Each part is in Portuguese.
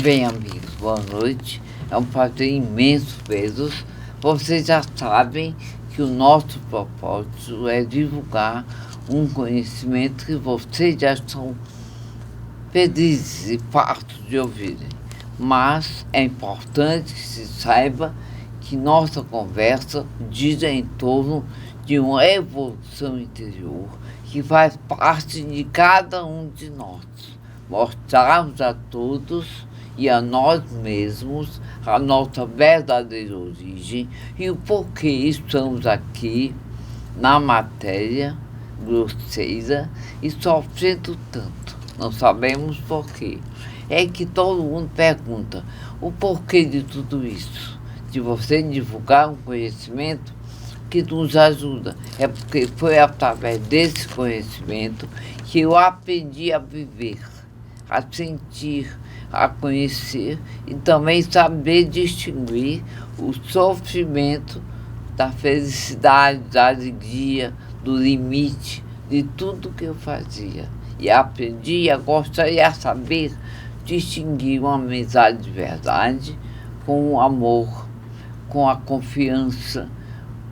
Bem, amigos, boa noite. É um prazer imenso vê-los. Vocês já sabem que o nosso propósito é divulgar um conhecimento que vocês já estão felizes e fartos de ouvirem. Mas é importante que se saiba que nossa conversa gira em torno de uma evolução interior que faz parte de cada um de nós. Mostrarmos a todos e a nós mesmos a nossa verdadeira origem e o porquê estamos aqui na matéria grosseira e sofrendo tanto. Não sabemos porquê. É que todo mundo pergunta o porquê de tudo isso, de você divulgar um conhecimento que nos ajuda. É porque foi através desse conhecimento que eu aprendi a viver, a sentir, a conhecer e também saber distinguir o sofrimento da felicidade, da alegria, do limite, de tudo que eu fazia. E aprendi a gostar e a saber distinguir uma amizade de verdade com o amor, com a confiança,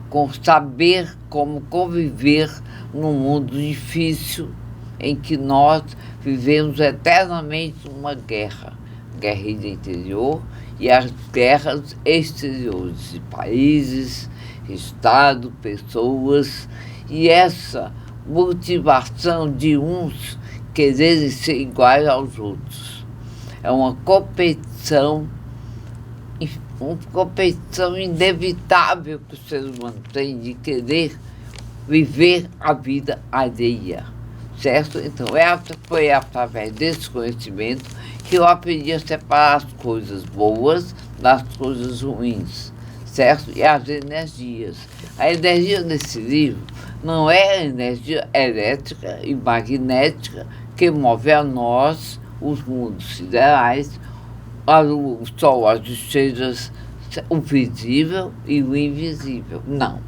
com saber como conviver num mundo difícil em que nós vivemos eternamente uma guerra interior e as guerras exteriores de países, estados, pessoas, e essa motivação de uns quererem ser iguais aos outros. É uma competição inevitável que o ser humano tem de querer viver a vida alheia, certo? Então, foi através desse conhecimento que eu aprendi a separar as coisas boas das coisas ruins, certo? E as energias. A energia desse livro não é a energia elétrica e magnética que move a nós, os mundos siderais, o sol, as estrelas, o visível e o invisível. Não.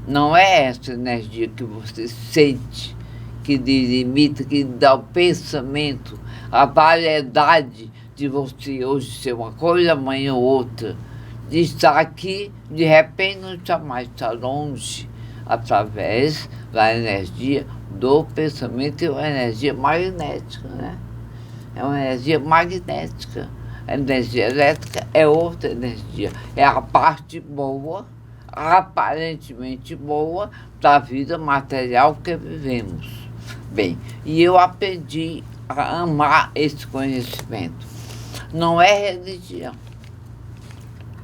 Não é essa energia que você sente, que delimita, que dá o pensamento, a variedade de você hoje ser uma coisa, amanhã outra, de estar aqui, de repente não está mais, está longe, através da energia do pensamento, que é uma energia magnética, né? É uma energia magnética. A energia elétrica é outra energia, é a parte boa, aparentemente boa, da vida material que vivemos. Bem, e eu aprendi a amar esse conhecimento. Não é religião.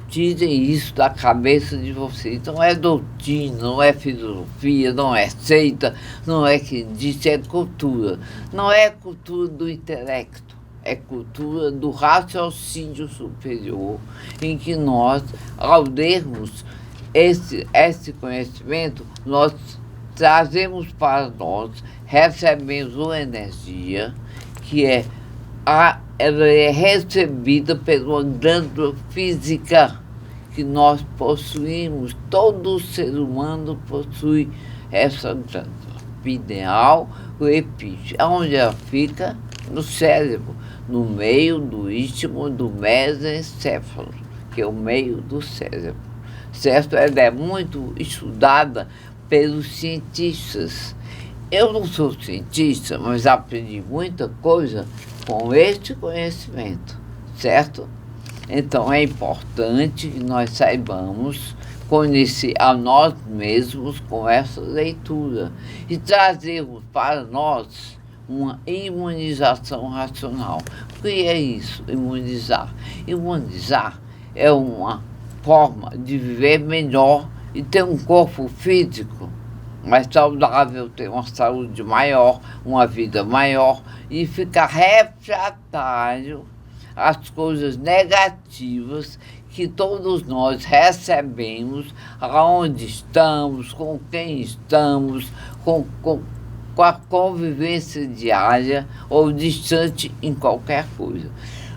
Tirem isso da cabeça de vocês. Não é doutrina, não é filosofia, não é seita, não é que diz, é cultura. Não é cultura do intelecto, é cultura do raciocínio superior, em que nós, ao lermos esse conhecimento, nós trazemos para nós, recebemos uma energia que ela é recebida por uma glândula física que nós possuímos. Todo ser humano possui essa glândula pineal ou epífise. Onde ela fica? No cérebro, no meio do istmo do mesencéfalo, que é o meio do cérebro, certo? Ela é muito estudada pelos cientistas. Eu não sou cientista, mas aprendi muita coisa com este conhecimento, certo? Então é importante que nós saibamos conhecer a nós mesmos com essa leitura e trazermos para nós uma imunização racional. O que é isso, imunizar? Imunizar é uma forma de viver melhor e ter um corpo físico mais saudável, ter uma saúde maior, uma vida maior e ficar refratário às coisas negativas que todos nós recebemos, aonde estamos, com quem estamos, com a convivência diária ou distante em qualquer coisa.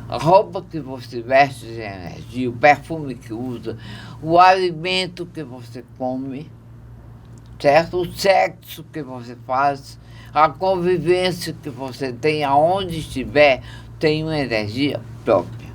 A roupa que você veste de energia, o perfume que usa, o alimento que você come, certo? O sexo que você faz, a convivência que você tem aonde estiver, têm uma energia própria.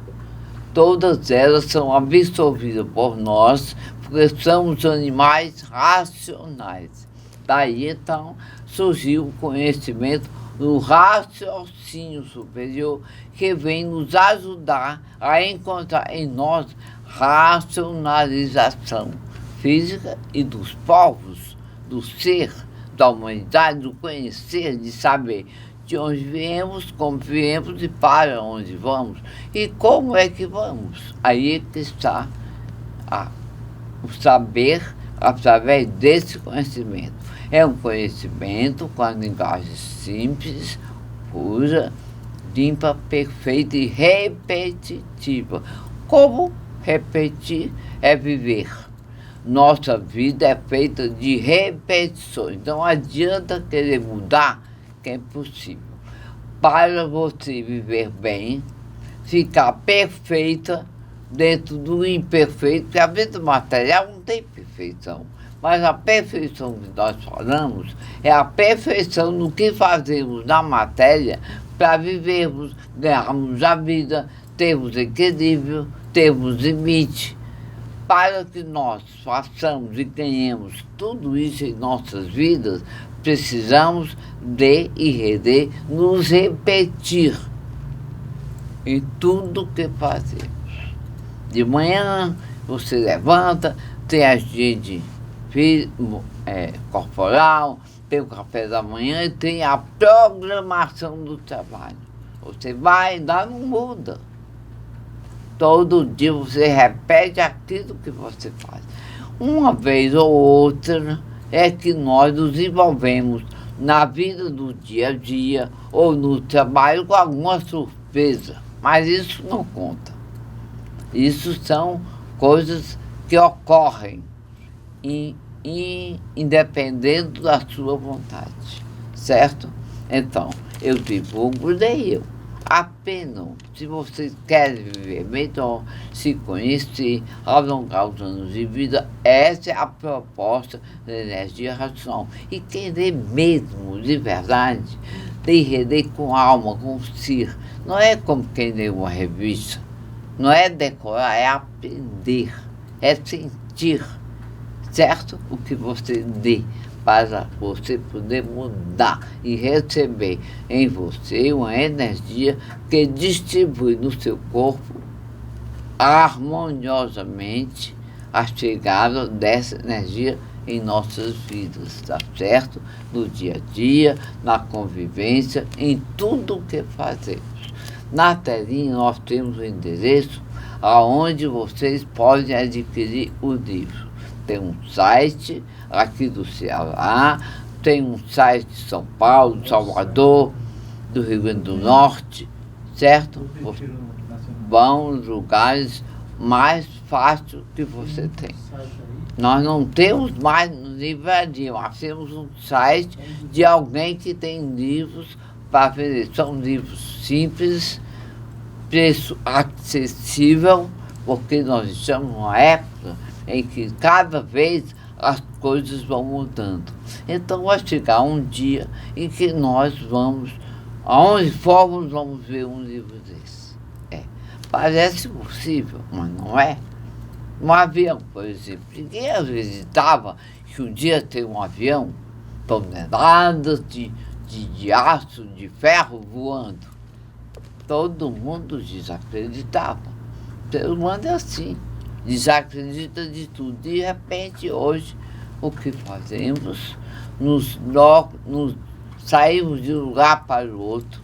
Todas elas são absorvidas por nós, porque somos animais racionais. Daí, então, surgiu o conhecimento do raciocínio superior, que vem nos ajudar a encontrar em nós racionalização física e dos povos, do ser, da humanidade, do conhecer, de saber de onde viemos, como viemos e para onde vamos e como é que vamos. Aí é que está o saber através desse conhecimento. É um conhecimento com a linguagem simples, pura, limpa, perfeita e repetitiva. Como repetir é viver. Nossa vida é feita de repetições. Não adianta querer mudar, que é impossível. Para você viver bem, ficar perfeita dentro do imperfeito, porque a vida material não tem perfeição. Mas a perfeição que nós falamos é a perfeição no que fazemos na matéria para vivermos, ganharmos a vida, termos equilíbrio, termos limite. Para que nós façamos e ganhemos tudo isso em nossas vidas, precisamos de e nos repetir em tudo que fazemos. De manhã, você levanta, tem a higiene corporal, tem o café da manhã e tem a programação do trabalho. Você vai e não muda. Todo dia você repete aquilo que você faz. Uma vez ou outra é que nós nos envolvemos na vida do dia a dia ou no trabalho com alguma surpresa. Mas isso não conta. Isso são coisas que ocorrem independente da sua vontade, certo? Então, eu divulgo daí eu. Apenas, se vocês querem viver melhor, se conhecer, alongar os anos de vida, essa é a proposta da energia racional. E querer mesmo, de verdade, de render com alma, com ser. Não é como quem lê uma revista, não é decorar, é aprender, é sentir, certo? O que você lê, para você poder mudar e receber em você uma energia que distribui no seu corpo harmoniosamente a chegada dessa energia em nossas vidas, tá certo? No dia a dia, na convivência, em tudo o que fazemos. Na telinha nós temos o endereço aonde vocês podem adquirir o livro. Tem um site aqui do Ceará, tem um site de São Paulo, de Salvador, do Rio Grande do Norte, certo? Vão nos lugares mais fáceis que você tem. Nós não temos mais livraria, nós temos um site de alguém que tem livros para vender. São livros simples, preço acessível, porque nós estamos numa época em que cada vez as coisas vão mudando. Então vai chegar um dia em que nós vamos, aonde formos, vamos ver um livro desse. Parece possível, mas não é. Um avião, por exemplo. Ninguém acreditava que um dia tem um avião, toneladas de aço, de ferro voando. Todo mundo desacreditava. O ser humano é assim. Desacredita de tudo. De repente, hoje, o que fazemos? Saímos de um lugar para o outro,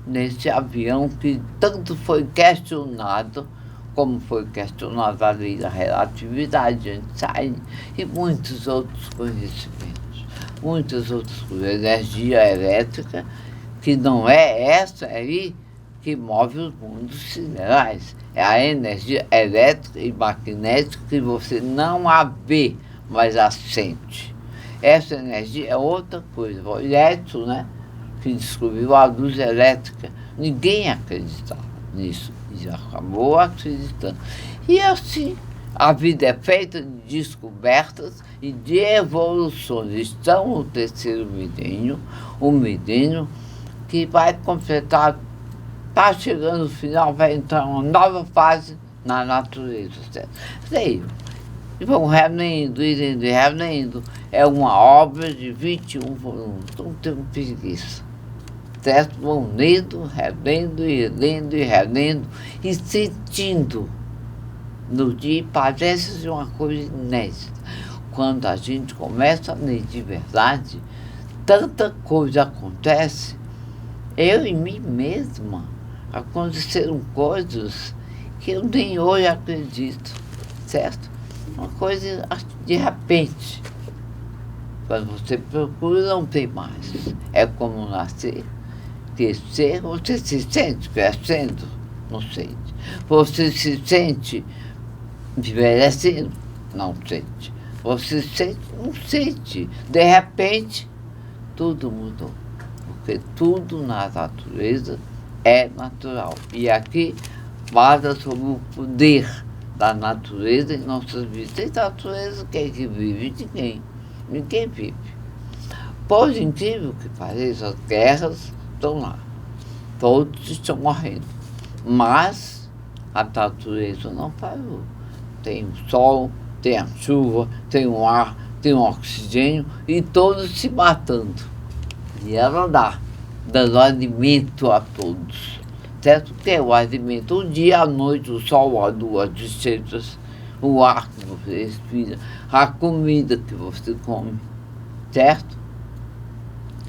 nesse avião que tanto foi questionado, como foi questionada a lei da relatividade, Einstein, e muitos outros conhecimentos, muitas outras coisas. Energia elétrica, que não é essa aí que move os mundos siderais. É a energia elétrica e magnética que você não a vê, mas a sente. Essa energia é outra coisa. O Edison, né, que descobriu a luz elétrica, ninguém acreditava nisso. E acabou acreditando. E assim, a vida é feita de descobertas e de evoluções. Estamos no terceiro milênio, o milênio que vai completar está chegando no final, vai entrar uma nova fase na natureza, certo? Sei, e vão renendo, renendo. É uma obra de 21 volumes, não tenho preguiça, certo? Vão lendo, relendo, e relendo, e sentindo. No dia parece uma coisa inédita. Quando a gente começa a ler de verdade, tanta coisa acontece. Eu em mim mesma aconteceram coisas que eu nem hoje acredito, certo? Uma coisa de repente. Quando você procura, não tem mais. É como nascer, crescer, você se sente crescendo, não sente. Você se sente envelhecendo, não sente. Você sente, não sente. De repente, tudo mudou. Porque tudo na natureza é natural. E aqui fala sobre o poder da natureza em nossas vidas. Sem natureza, quem é que vive? Ninguém vive. Por incrível que pareça, as guerras estão lá. Todos estão morrendo. Mas a natureza não parou. Tem o sol, tem a chuva, tem o ar, tem o oxigênio e todos se matando. E ela dando alimento a todos. Certo? Que é o alimento, o dia, a noite, o sol, a lua, as estrelas, o ar que você respira, a comida que você come, certo?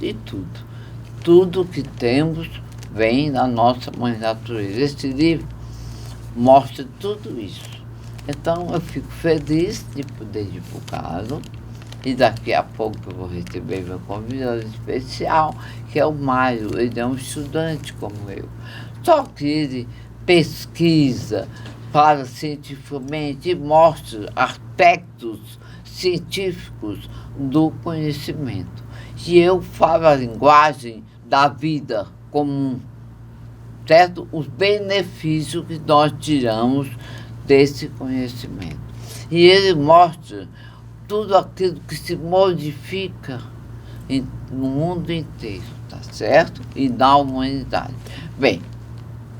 E tudo. Tudo que temos vem da nossa mãe natureza. Esse livro mostra tudo isso. Então, eu fico feliz de poder divulgá-lo. E daqui a pouco eu vou receber meu convidado especial, que é o Mário. Ele é um estudante como eu. Só que ele pesquisa, fala cientificamente e mostra aspectos científicos do conhecimento. E eu falo a linguagem da vida comum, certo? Os benefícios que nós tiramos desse conhecimento. E ele mostra tudo aquilo que se modifica no mundo inteiro, tá certo? E na humanidade. Bem,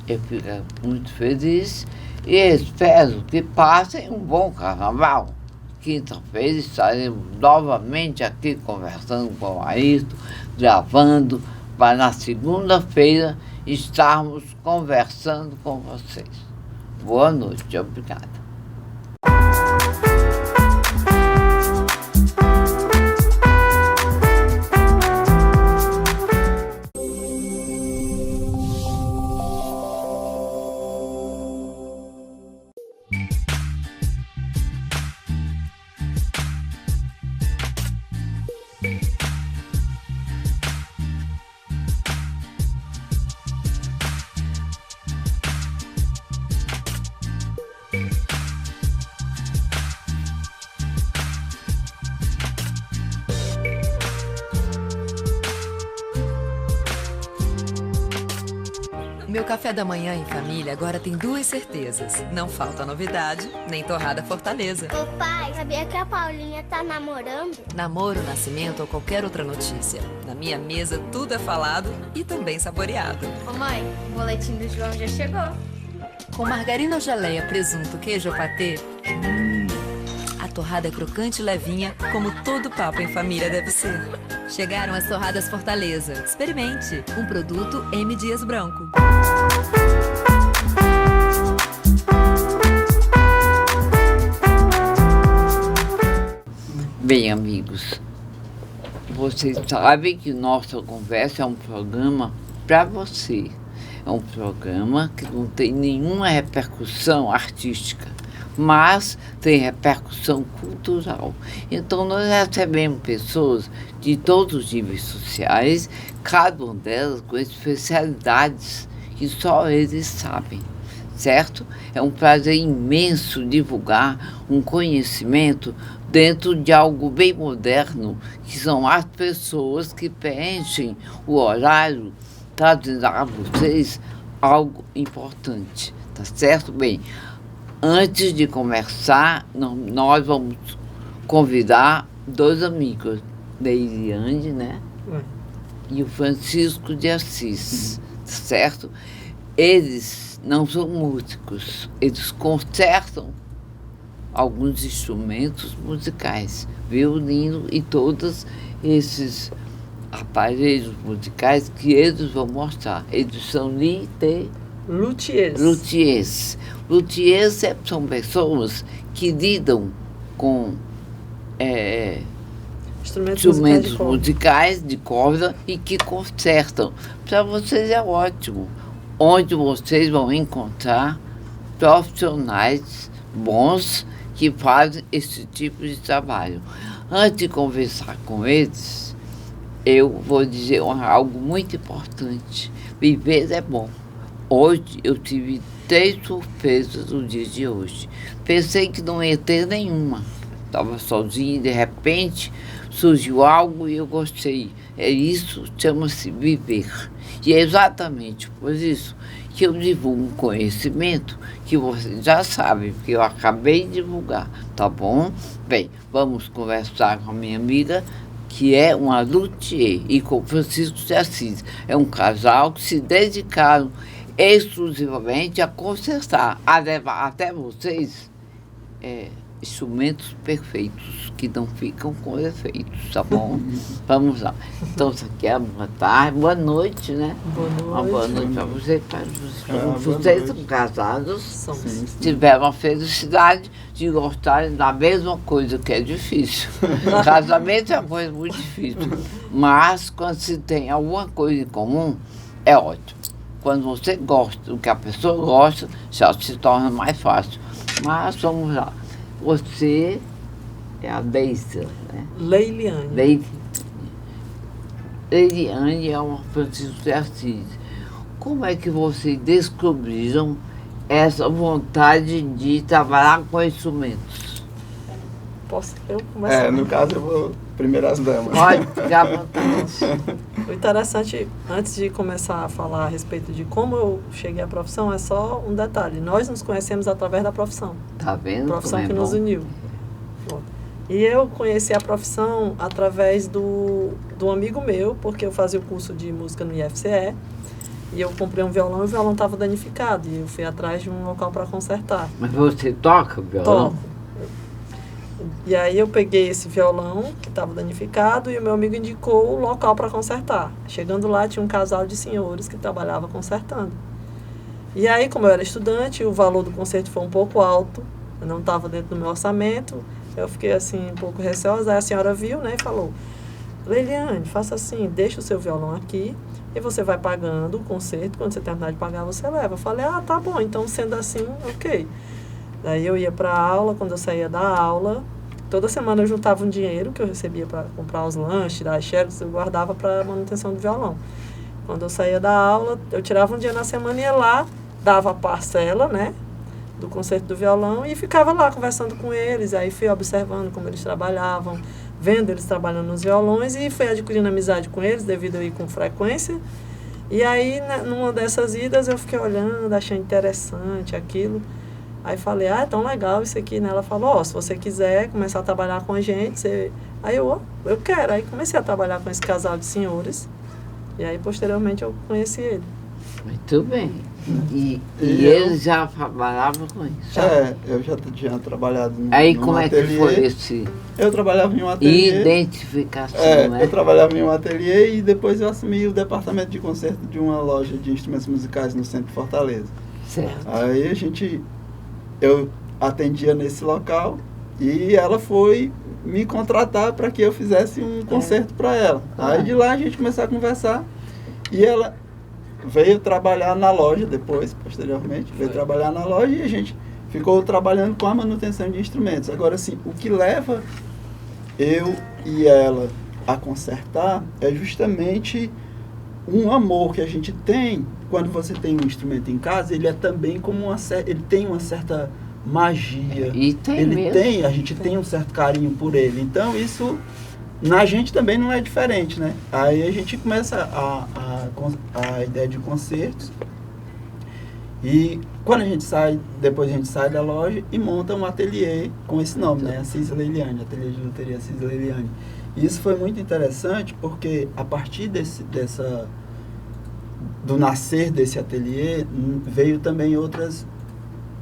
eu fico muito feliz e espero que passem um bom carnaval. Quinta-feira estaremos novamente aqui conversando com o Ayrton, gravando, para na segunda-feira estarmos conversando com vocês. Boa noite, obrigada. Meu café da manhã em família agora tem duas certezas. Não falta novidade, nem torrada Fortaleza. Ô pai, sabia que a Paulinha tá namorando? Namoro, nascimento ou qualquer outra notícia. Na minha mesa tudo é falado e também saboreado. Ô mãe, o boletim do João já chegou. Com margarina ou geleia, presunto, queijo ou patê, a torrada é crocante e levinha, como todo papo em família deve ser. Chegaram as torradas Fortaleza. Experimente. Um produto M. Dias Branco. Bem, amigos, vocês sabem que nossa conversa é um programa para você. É um programa que não tem nenhuma repercussão artística, mas tem repercussão cultural. Então, nós recebemos pessoas de todos os níveis sociais, cada uma delas com especialidades que só eles sabem, certo? É um prazer imenso divulgar um conhecimento dentro de algo bem moderno, que são as pessoas que preenchem o horário, trazendo a vocês algo importante, tá certo? Bem, antes de começar, nós vamos convidar dois amigos, da Eliane, né? E o Francisco de Assis, certo? eles não são músicos, eles consertam alguns instrumentos musicais, violino e todos esses aparelhos musicais que eles vão mostrar. Eles são luthiers. Luthiers são pessoas que lidam com instrumentos musicais de corda e que consertam. Para vocês é ótimo, onde vocês vão encontrar profissionais bons que fazem esse tipo de trabalho. Antes de conversar com eles, eu vou dizer algo muito importante. Viver é bom. Hoje eu tive 3 surpresas no dia de hoje. Pensei que não ia ter nenhuma. Estava sozinha e de repente surgiu algo e eu gostei. Isso chama-se viver. E é exatamente por isso que eu divulgo um conhecimento que vocês já sabem, porque eu acabei de divulgar, tá bom? Bem, vamos conversar com a minha amiga, que é uma luthier, e com o Francisco de Assis. É um casal que se dedicaram exclusivamente a consertar, a levar até vocês instrumentos perfeitos, que não ficam com defeitos, tá bom? Vamos lá. Então, isso aqui é boa tarde, boa noite, né? Boa noite. Uma boa noite para você. Vocês são casados, tiveram a felicidade de gostarem da mesma coisa, que é difícil. Casamento é uma coisa muito difícil, mas quando se tem alguma coisa em comum, é ótimo. Quando você gosta do que a pessoa gosta, já se torna mais fácil. Mas vamos lá. Você é a Deise, né? Leiliane. Leiliane é uma Francisco de Assis. Como é que vocês descobriram essa vontade de trabalhar com instrumentos? Posso eu começar? No caso, eu vou primeiro as damas. Pode ficar à vontade. O interessante, antes de começar a falar a respeito de como eu cheguei à profissão, é só um detalhe. Nós nos conhecemos através da profissão. Tá vendo? Profissão que nos uniu. E eu conheci a profissão através do amigo meu, porque eu fazia o curso de música no IFCE, e eu comprei um violão e o violão estava danificado, e eu fui atrás de um local para consertar. Mas você toca o violão? Toco. E aí eu peguei esse violão que estava danificado e o meu amigo indicou o local para consertar. Chegando lá, tinha um casal de senhores que trabalhava consertando. E aí, como eu era estudante, o valor do conserto foi um pouco alto, eu não estava dentro do meu orçamento, eu fiquei assim um pouco receosa. Aí a senhora viu, né, e falou: Leiliane, faça assim, deixa o seu violão aqui e você vai pagando o conserto, quando você terminar de pagar você leva. Eu falei: tá bom, então sendo assim, ok. Daí eu ia para a aula, quando eu saía da aula, toda semana eu juntava um dinheiro que eu recebia para comprar os lanches, as xerox, eu guardava para manutenção do violão. Quando eu saía da aula, eu tirava um dia na semana e ia lá, dava a parcela, né, do conserto do violão e ficava lá conversando com eles. Aí fui observando como eles trabalhavam, vendo eles trabalhando nos violões e fui adquirindo amizade com eles devido a ir com frequência. E aí, numa dessas idas, eu fiquei olhando, achando interessante aquilo. Aí falei: é tão legal isso aqui, né? Ela falou: se você quiser começar a trabalhar com a gente, você... Aí eu quero. Aí comecei a trabalhar com esse casal de senhores. E aí, posteriormente, eu conheci ele. Muito bem. E ele já trabalhava com isso? Eu já tinha trabalhado aí num como ateliê. É que foi esse? Eu trabalhava em um ateliê. Identificação, né? Eu trabalhava em um ateliê e depois eu assumi o departamento de conserto de uma loja de instrumentos musicais no centro de Fortaleza. Certo. Aí eu atendia nesse local e ela foi me contratar para que eu fizesse um concerto para ela. Aí de lá a gente começou a conversar e ela veio trabalhar na loja depois, posteriormente, veio trabalhar na loja e a gente ficou trabalhando com a manutenção de instrumentos. Agora, assim, o que leva eu e ela a consertar é justamente um amor que a gente tem. Quando você tem um instrumento em casa, ele é também como ele tem uma certa magia. E tem a gente tem um certo carinho por ele. Então, isso na gente também não é diferente, né? Aí a gente começa a ideia de concertos. E quando depois a gente sai da loja e monta um ateliê com esse nome, né? Assis Leiliane, Ateliê de Luteria Assis Leiliane. E isso foi muito interessante porque a partir do nascer desse ateliê, veio também outras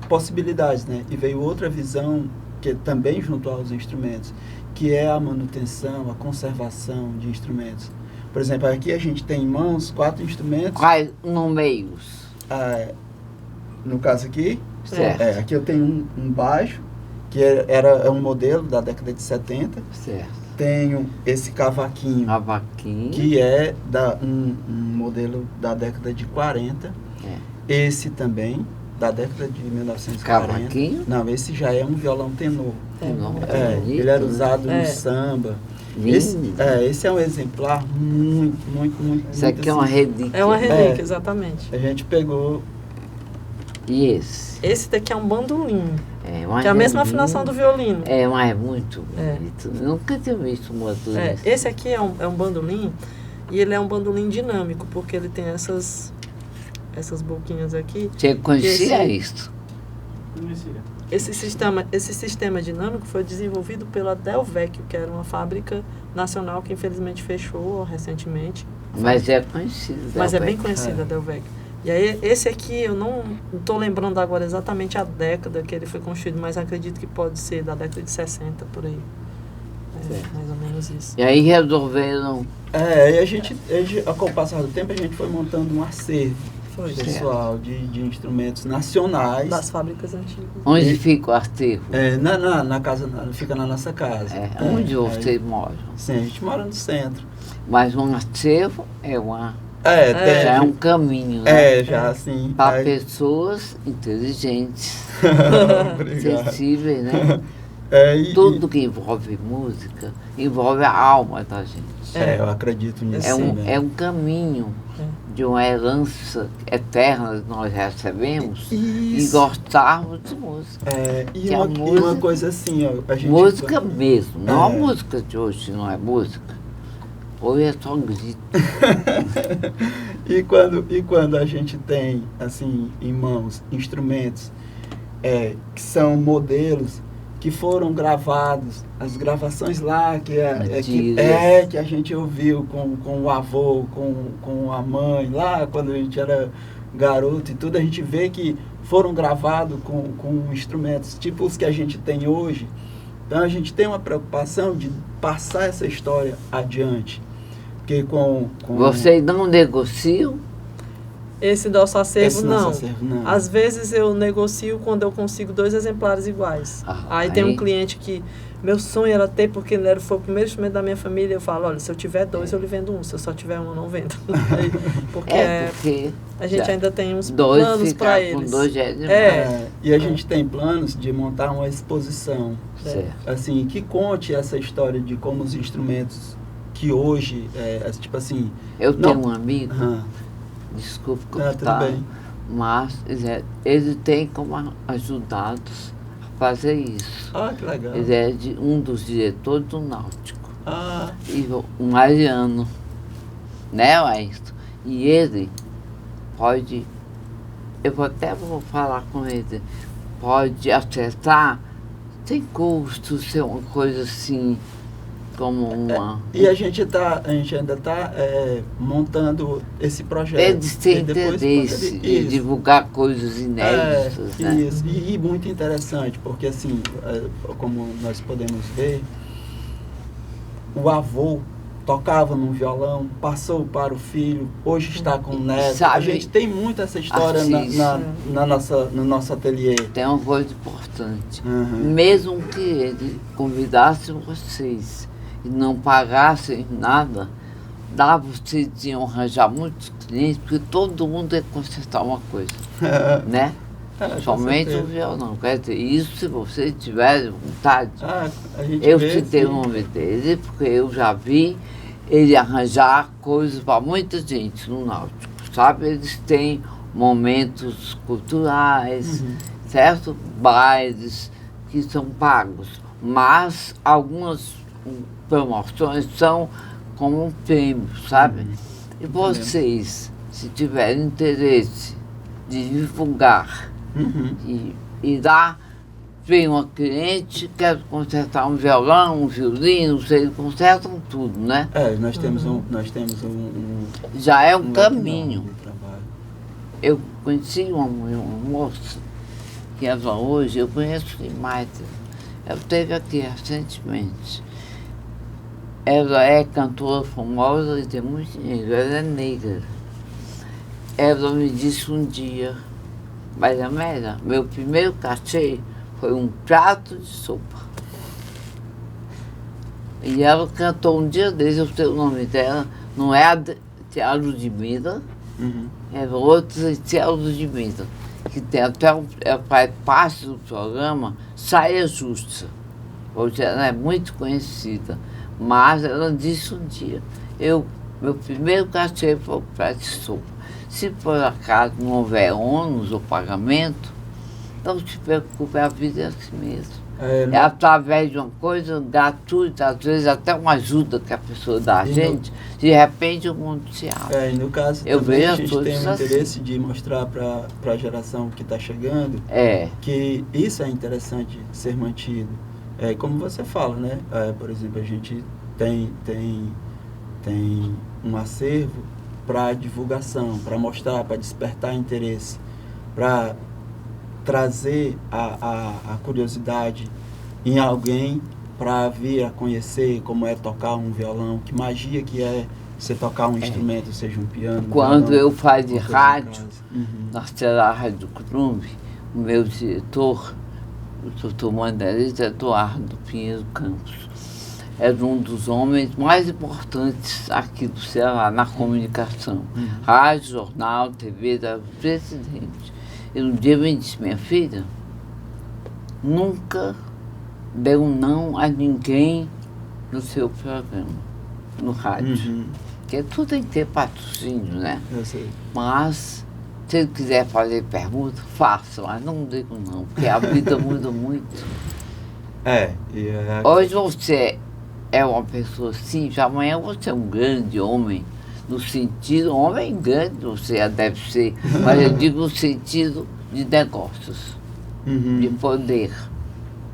possibilidades, né? E veio outra visão, que também junto aos instrumentos, que é a manutenção, a conservação de instrumentos. Por exemplo, aqui a gente tem em mãos 4 instrumentos. Quais numeios? No caso aqui, Certo. aqui eu tenho um baixo, que é um modelo da década de 70. Certo. Tenho esse cavaquinho, Cavaquinho. que é um modelo da década de 40. Esse também, da década de 1940. Cavaquinho? Não, esse já é um violão tenor. Não, bonito, Ele era usado né? no samba. Lindo. Esse é um exemplar muito Isso aqui é uma assim. relíquia. É uma relíquia, exatamente. A gente pegou. E esse? Esse daqui é um bandolim, Uma que é a mesma relíquia. afinação do violino. Mas é muito bonito. Nunca tinha visto um outro desse. Esse aqui é um bandolim, e ele é um bandolim dinâmico, porque ele tem essas boquinhas aqui. Você conhecia Esse- isso? Esse sistema dinâmico foi desenvolvido pela Delvecchio, que era uma fábrica nacional que infelizmente fechou recentemente. Mas é conhecido. Mas é bem Delvecchio. conhecida a Delvecchio. E aí, esse aqui, eu não estou lembrando agora exatamente a década que ele foi construído, mas acredito que pode ser da década de 60, por aí. Mais ou menos isso. E aí resolveram. E a gente, com o passar do tempo, a gente foi montando um acervo Foi. pessoal de instrumentos nacionais. Das fábricas antigas. Onde fica o acervo? Na casa, fica na nossa casa. Onde vocês moram? Sim, a gente mora no centro. Mas um acervo é uma. Tem, Já é um caminho, né? já assim. Para pessoas inteligentes, Obrigado. sensíveis, né? Tudo que envolve música envolve a alma da gente. Eu acredito nisso. É um caminho de uma herança eterna que nós recebemos e gostarmos de música. E Que a uma música- coisa assim, ó, a gente... Música mesmo, não a música de hoje, não é música. Hoje é só grito. e quando a gente tem, assim, em mãos, instrumentos que são modelos que foram gravados, as gravações lá que a gente ouviu com o avô, com a mãe, lá quando a gente era garoto e tudo, a gente vê que foram gravados com instrumentos tipo os que a gente tem hoje. Então a gente tem uma preocupação de passar essa história adiante. Porque Vocês não negociam? Esse nosso acervo, Esse nosso acervo, não. Às vezes eu negocio quando eu consigo 2 exemplares iguais. Aí tem um cliente que meu sonho era ter, porque ele foi o primeiro instrumento da minha família. Eu falo, olha, se eu tiver 2, eu lhe vendo um. Se eu só tiver um, eu não vendo. Porque a gente ainda tem uns planos para eles. Com 2 já é demais. E a gente tem planos de montar uma exposição. Certo. Assim, que conte essa história de como os instrumentos que hoje, tipo assim... Eu tenho um amigo, Aham. desculpe Tudo cortar, bem. mas ele tem como ajudados a fazer isso. Que legal. Ele é um dos diretores do Náutico. E um Mariano, né, Weinstein? E ele pode, vou falar com ele, pode acertar sem custo, ser uma coisa assim, como uma... E a gente ainda está montando esse projeto. Eles têm interesse de divulgar coisas inéditas, né? Isso. E muito interessante, porque assim, como nós podemos ver, o avô tocava num violão, passou para o filho, hoje está com o neto. Sabe, a gente tem muito essa história no nosso ateliê. Tem uma coisa importante. Uhum. Mesmo que ele convidasse vocês e não pagassem nada, vocês iam arranjar muitos clientes, porque todo mundo ia consertar uma coisa, né? Somente o violão. Quer dizer, isso se vocês tiverem vontade. Eu citei o nome dele, porque eu já vi ele arranjar coisas para muita gente no Náutico, sabe? Eles têm momentos culturais, certo? Bailes que são pagos, mas algumas promoções são como um prêmio, sabe? E vocês, se tiverem interesse de divulgar e dar, vem uma cliente, quer consertar um violão, um violino, vocês consertam tudo, né? Nós temos Já é um caminho. trabalho. eu conheci uma moça que ela hoje, eu conheço demais. Ela esteve aqui recentemente. Ela é cantora famosa e tem muito dinheiro, ela é negra. Ela me disse um dia, Maria Amélia, meu primeiro cachê foi um prato de sopa. E ela cantou um dia desses, eu sei o nome dela, não é a Tia Ludmilla, é outra Tia Ludmilla, que tem até ela faz parte do programa Saia Justa. Hoje ela é muito conhecida, mas ela disse um dia, meu primeiro cachê foi um prato de sopa. Se por acaso não houver ônus ou pagamento, não se preocupe, a vida é assim mesmo. É através de uma coisa gratuita, às vezes até uma ajuda que a pessoa dá a gente, de repente o mundo se abre. E no caso, eu também vejo a gente tem um assim. interesse de mostrar para a geração que está chegando que isso é interessante ser mantido. Como você fala, né? Por exemplo, a gente tem um acervo para divulgação, para mostrar, para despertar interesse, para trazer a curiosidade em alguém para vir a conhecer como é tocar um violão, que magia que é você tocar um instrumento, seja um piano. Quando violão, eu fazia rádio, na Rádio Clube, o meu diretor, o doutor Mandelita Eduardo Pinheiro Campos, era um dos homens mais importantes aqui do Ceará, na comunicação. Rádio, jornal, TV, era o presidente. E um dia me disse, minha filha, nunca dê um não a ninguém no seu programa, no rádio. Porque tudo tem que ter patrocínio, né? Eu sei. Mas, se ele quiser fazer pergunta, faça, mas não digo não, porque a vida muda muito. Hoje você é uma pessoa simples, amanhã você é um grande homem, no sentido, homem grande você já deve ser, mas eu digo no sentido de negócios, de poder.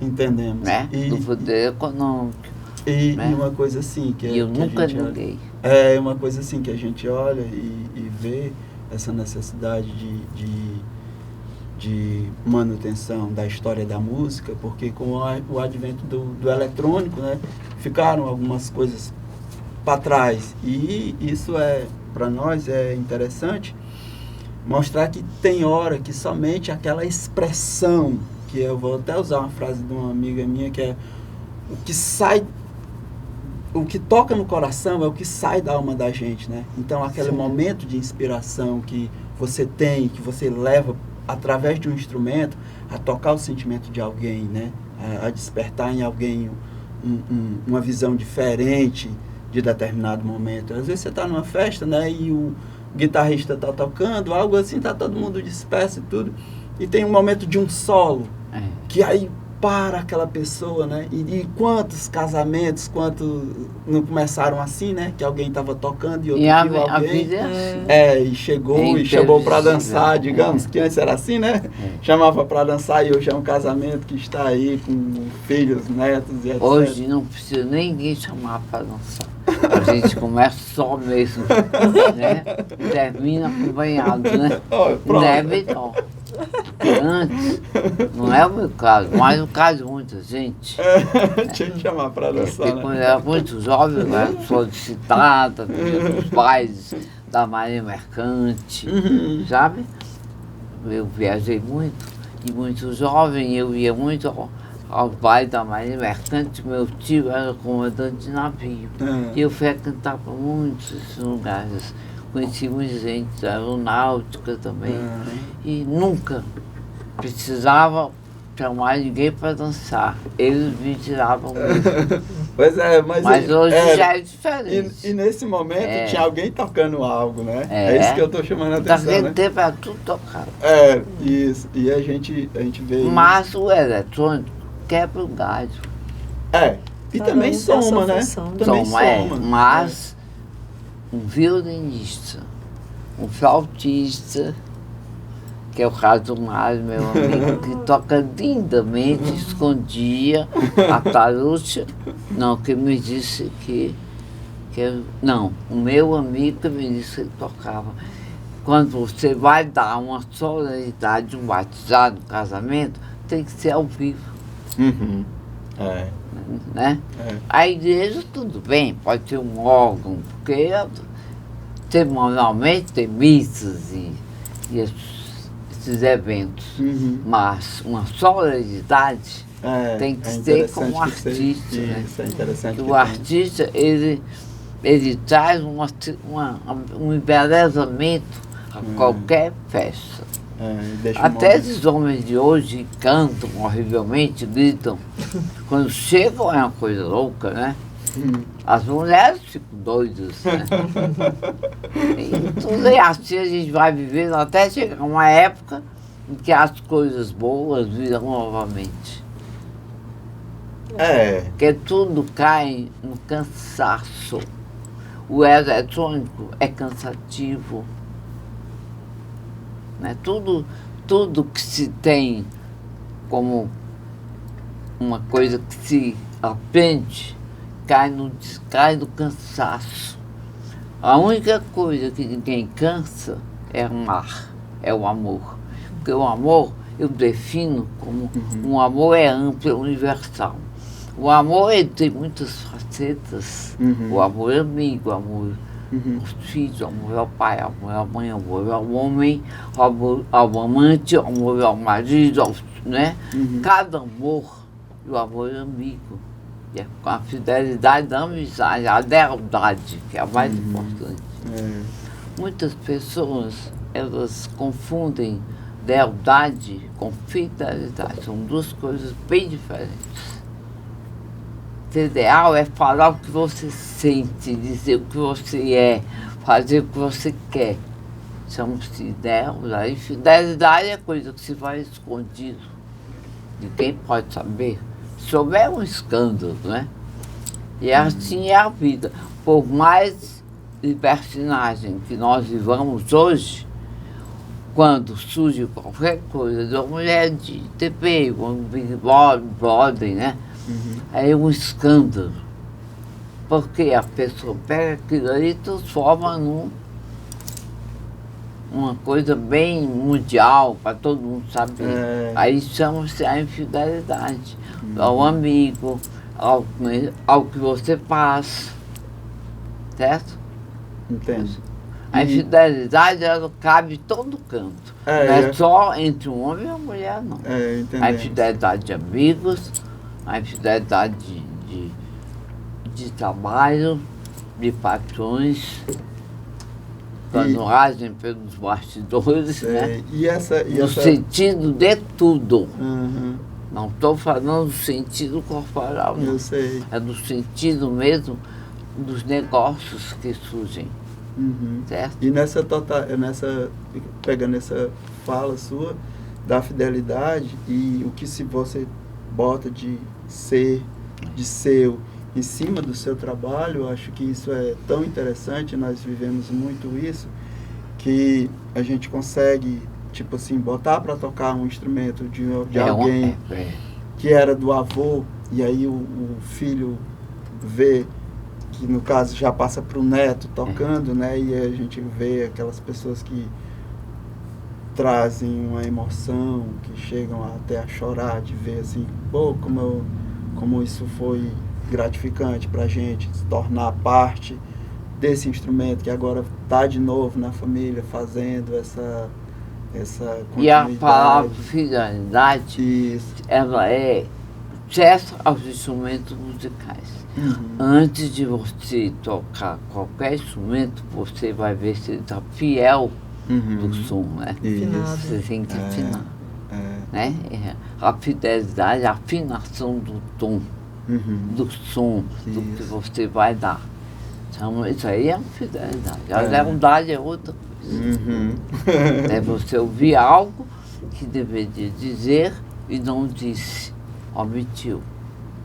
Entendemos. Né? Do poder econômico. E né? uma coisa assim que eu que nunca a gente neguei. É uma coisa assim que a gente olha e vê essa necessidade de manutenção da história da música, porque com o advento do eletrônico, né, ficaram algumas coisas para trás. E isso para nós é interessante mostrar que tem hora que somente aquela expressão, que eu vou até usar uma frase de uma amiga minha, que é o que sai, o que toca no coração é o que sai da alma da gente, né? Então aquele momento de inspiração que você tem, que você leva através de um instrumento a tocar o sentimento de alguém, né? A despertar em alguém uma visão diferente de determinado momento. Às vezes você está numa festa, né? E o guitarrista está tocando, algo assim, está todo mundo disperso e tudo, e tem um momento de um solo, que aí para aquela pessoa, né? E quantos casamentos, quantos não começaram assim, né? Que alguém estava tocando e outro viu alguém. A vida é assim. E chegou e chamou para dançar, digamos, que antes era assim, né? Chamava para dançar e hoje é um casamento que está aí com filhos, netos e etc. Hoje não precisa ninguém chamar para dançar. A gente começa só mesmo, né? Termina acompanhado, né? Não é melhor. Porque antes, não é o meu caso, mas o caso de muita gente. Tinha que chamar para dançar, né? Quando eu era muito jovem, eu era solicitada, dos pais da Marinha Mercante, sabe? Eu viajei muito, e muito jovem, eu ia muito ao baile da Marinha Mercante, meu tio era comandante de navio. E eu frequentava muitos lugares. Conheci muita gente da aeronáutica também. E nunca precisava chamar ninguém para dançar. Eles me tiravam mesmo. Pois é, mas hoje já é diferente. E nesse momento tinha alguém tocando algo, né? É isso que eu estou chamando a atenção. Naquele tempo era tudo tocado. Isso. E a gente vê isso. Mas o eletrônico quebra o galho. E também soma, né? Também soma. Mas um violinista, um flautista, que é o caso do Mário, meu amigo, que toca lindamente, escondia a taruxa. Não, que me disse que não, o meu amigo que me disse que ele tocava. quando você vai dar uma solenidade, um batizado, um casamento, tem que ser ao vivo, Uhum. É. né? É. A igreja, tudo bem, pode ter um órgão, porque cerimonialmente tem missas e esses eventos, Uhum. mas uma solenidade tem que ser como interessante que seja. artista, né? Isso, é interessante. Que que o artista, ele traz um embelezamento a qualquer festa. deixa Até esses homens de hoje cantam horrivelmente, gritam. Quando chegam é uma coisa louca, né? As mulheres ficam doidas, né? E tudo é assim, a gente vai vivendo até chegar uma época em que as coisas boas viram novamente. Porque tudo cai no cansaço. O eletrônico é cansativo. Né? Tudo que se tem como uma coisa que se aprende cai no cansaço. A única coisa que ninguém cansa é amar, é o amor. Porque o amor eu defino como um amor é amplo, é universal. O amor ele tem muitas facetas. O amor é amigo, o amor aos filhos, o amor ao pai, o amor à mãe, o amor ao homem, o amor ao amante, o amor ao marido, né? Cada amor, o amor é amigo. E é com a fidelidade da amizade, a lealdade, que é a mais importante. Muitas pessoas, elas confundem lealdade com fidelidade. São duas coisas bem diferentes. Ser leal é falar o que você sente, dizer o que você é, fazer o que você quer. Chama-se lealdade. Fidelidade é coisa que se faz escondido. Ninguém pode saber. Se houver um escândalo, né? E assim é a vida. Por mais libertinagem que nós vivamos hoje, quando surge qualquer coisa de uma mulher de TV, um Big Brother, né? É um escândalo. Porque a pessoa pega aquilo ali e transforma uma coisa bem mundial, para todo mundo saber. Aí chama-se a infidelidade. Ao amigo, ao que você faz. Certo? Entendo. A infidelidade, ela cabe em todo canto. Não é só entre um homem e uma mulher, não. A infidelidade de amigos, a infidelidade de trabalho, de patrões, quando agem pelos bastidores, né? No sentido de tudo. Não estou falando do sentido corporal, não. Eu sei. É do sentido mesmo dos negócios que surgem. Certo? E pegando essa fala sua da fidelidade e o que se você bota de ser, de seu, em cima do seu trabalho, eu acho que isso é tão interessante, nós vivemos muito isso, que a gente consegue, tipo assim, botar para tocar um instrumento de alguém que era do avô, e aí o filho vê que no caso já passa para o neto tocando, né? E a gente vê aquelas pessoas que trazem uma emoção, que chegam até a chorar de ver assim, pô, como isso foi gratificante para a gente se tornar parte desse instrumento que agora está de novo na família fazendo essa continuidade. E a palavra fidelidade, ela é acesso aos instrumentos musicais. Antes de você tocar qualquer instrumento, você vai ver se ele está fiel do som, né? Você tem que afinar. Né? A fidelidade, a afinação do tom, do som, do que você vai dar. Então, isso aí é uma fidelidade. A lealdade é outra coisa. É você ouvir algo que deveria dizer e não disse, omitiu.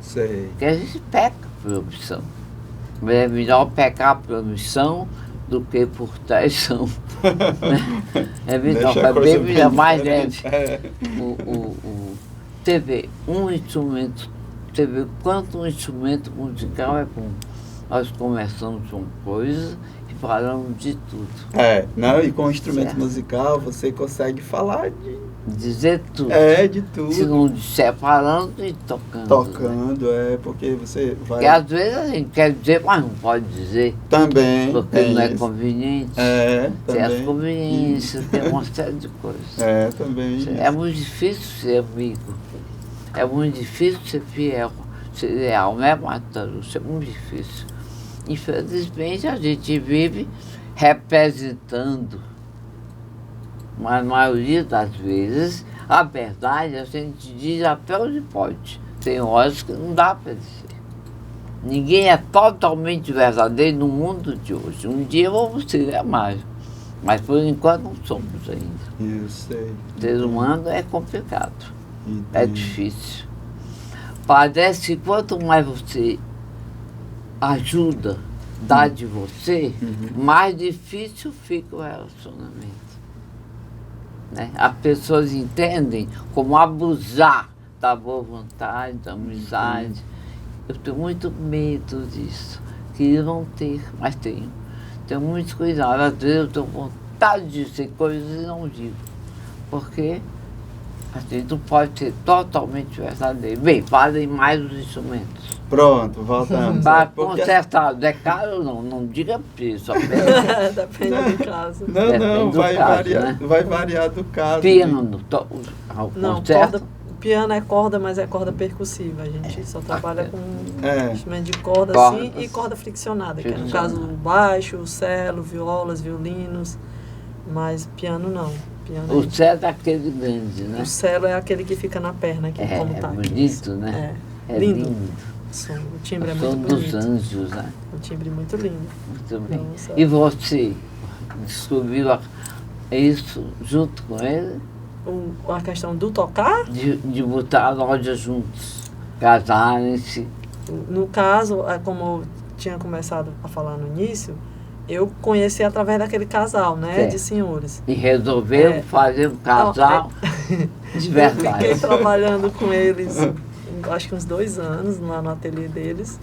Sei. Porque a gente peca por omissão. Mas é melhor pecar por omissão do que por traição. É melhor, é bem melhor, mais leve. Teve um instrumento, quanto um instrumento musical é bom. Nós começamos com coisas e falando de tudo. Não, e com o instrumento Certo. musical você consegue falar Dizer tudo. de tudo. Se não disser falando e tocando. Tocando, porque você vai... Porque às vezes a gente quer dizer, mas não pode dizer. Também. Porque tem não é isso. conveniente. Tem as Também. conveniências, tem uma série de coisas. Também. É muito difícil ser amigo. É muito difícil ser fiel, ser leal, não é, Matarusso? É muito difícil. Infelizmente, a gente vive representando, mas a maioria das vezes, a verdade a gente diz até onde pode. Tem horas que não dá para dizer. Ninguém é totalmente verdadeiro no mundo de hoje. Um dia vamos ser mais, mas por enquanto não somos ainda. Eu sei. O ser humano é complicado. É Entendo. difícil. Parece que quanto mais você ajuda, dá de você, mais difícil fica o relacionamento. Né? As pessoas entendem como abusar da boa vontade, da amizade. Eu tenho muito medo disso. Queria não ter, mas tenho. Tenho muito cuidado. Às vezes eu tenho vontade de dizer coisas e não digo. Porque a gente não pode ser totalmente verdadeiro. Bem, fazem mais os instrumentos. Pronto, voltamos. Para Porque- consertar, é caro ou não? Não diga preço, apenas Depende do caso. Não, Depende do vai, caso, variar, né? vai variar do caso. piano. Não, Concerto. piano é corda, mas é corda percussiva. A gente só trabalha com É. instrumento de corda, Cordas. assim, e corda friccionada, que é no Friccionada. caso o baixo, o cello, violas, violinos, mas piano não. Piano O certo é aquele grande, né? o cello é aquele que fica na perna aqui, como tá. bonito, né? É, É lindo. lindo. O timbre é O muito som dos bonito. anjos, né? Um timbre muito lindo. Muito bem. Então, certo. E você descobriu isso junto com ele? A questão do tocar, De botar a loja juntos, casarem-se. no caso, como eu tinha começado a falar no início, eu conheci através daquele casal, né, Certo. de senhores. E resolveram É. fazer um casal de Eu fiquei verdade. trabalhando com eles, acho que uns 2 anos, lá no ateliê deles.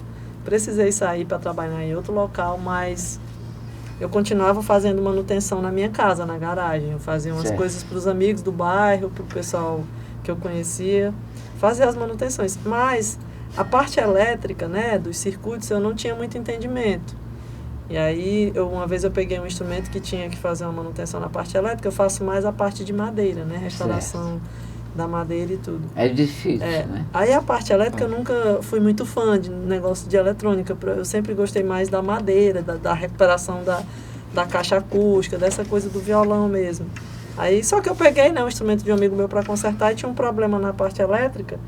Precisei sair para trabalhar em outro local, mas eu continuava fazendo manutenção na minha casa, na garagem. Eu fazia umas Certo. coisas para os amigos do bairro, para o pessoal que eu conhecia, fazia as manutenções. Mas a parte elétrica, né, dos circuitos, eu não tinha muito entendimento. E aí, uma vez eu peguei um instrumento que tinha que fazer uma manutenção na parte elétrica, eu faço mais a parte de madeira, né, restauração da madeira e tudo. É difícil, É, né? aí a parte elétrica eu nunca fui muito fã de negócio de eletrônica. Eu sempre gostei mais da madeira, da recuperação da caixa acústica, dessa coisa do violão mesmo. Aí só que eu peguei, né, um instrumento de um amigo meu para consertar e tinha um problema na parte elétrica.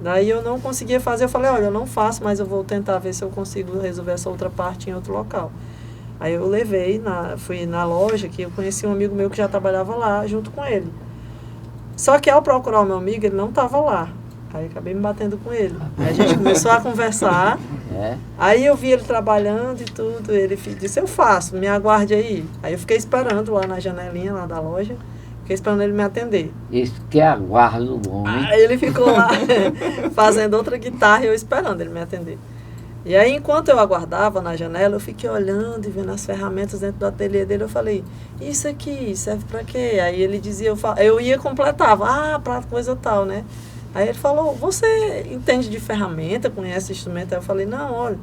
Daí eu não conseguia fazer, eu falei, olha, eu não faço, mas eu vou tentar ver se eu consigo resolver essa outra parte em outro local. Aí eu levei, fui na loja, que eu conheci um amigo meu que já trabalhava lá junto com ele. Só que ao procurar o meu amigo, ele não estava lá. Aí acabei me batendo com ele. Aí a gente começou a conversar. É. Aí eu vi ele trabalhando e tudo. Ele disse, eu faço, me aguarde aí. Aí eu fiquei esperando lá na janelinha lá da loja. Fiquei esperando ele me atender. Isso que aguarda o homem. Aí ele ficou lá fazendo outra guitarra e eu esperando ele me atender. E aí, enquanto eu aguardava na janela, eu fiquei olhando e vendo as ferramentas dentro do ateliê dele. Eu falei, isso aqui serve pra quê? Aí ele dizia, eu ia e completava, pra coisa tal, né? Aí ele falou, você entende de ferramenta, conhece instrumento? Aí eu falei, não, olha,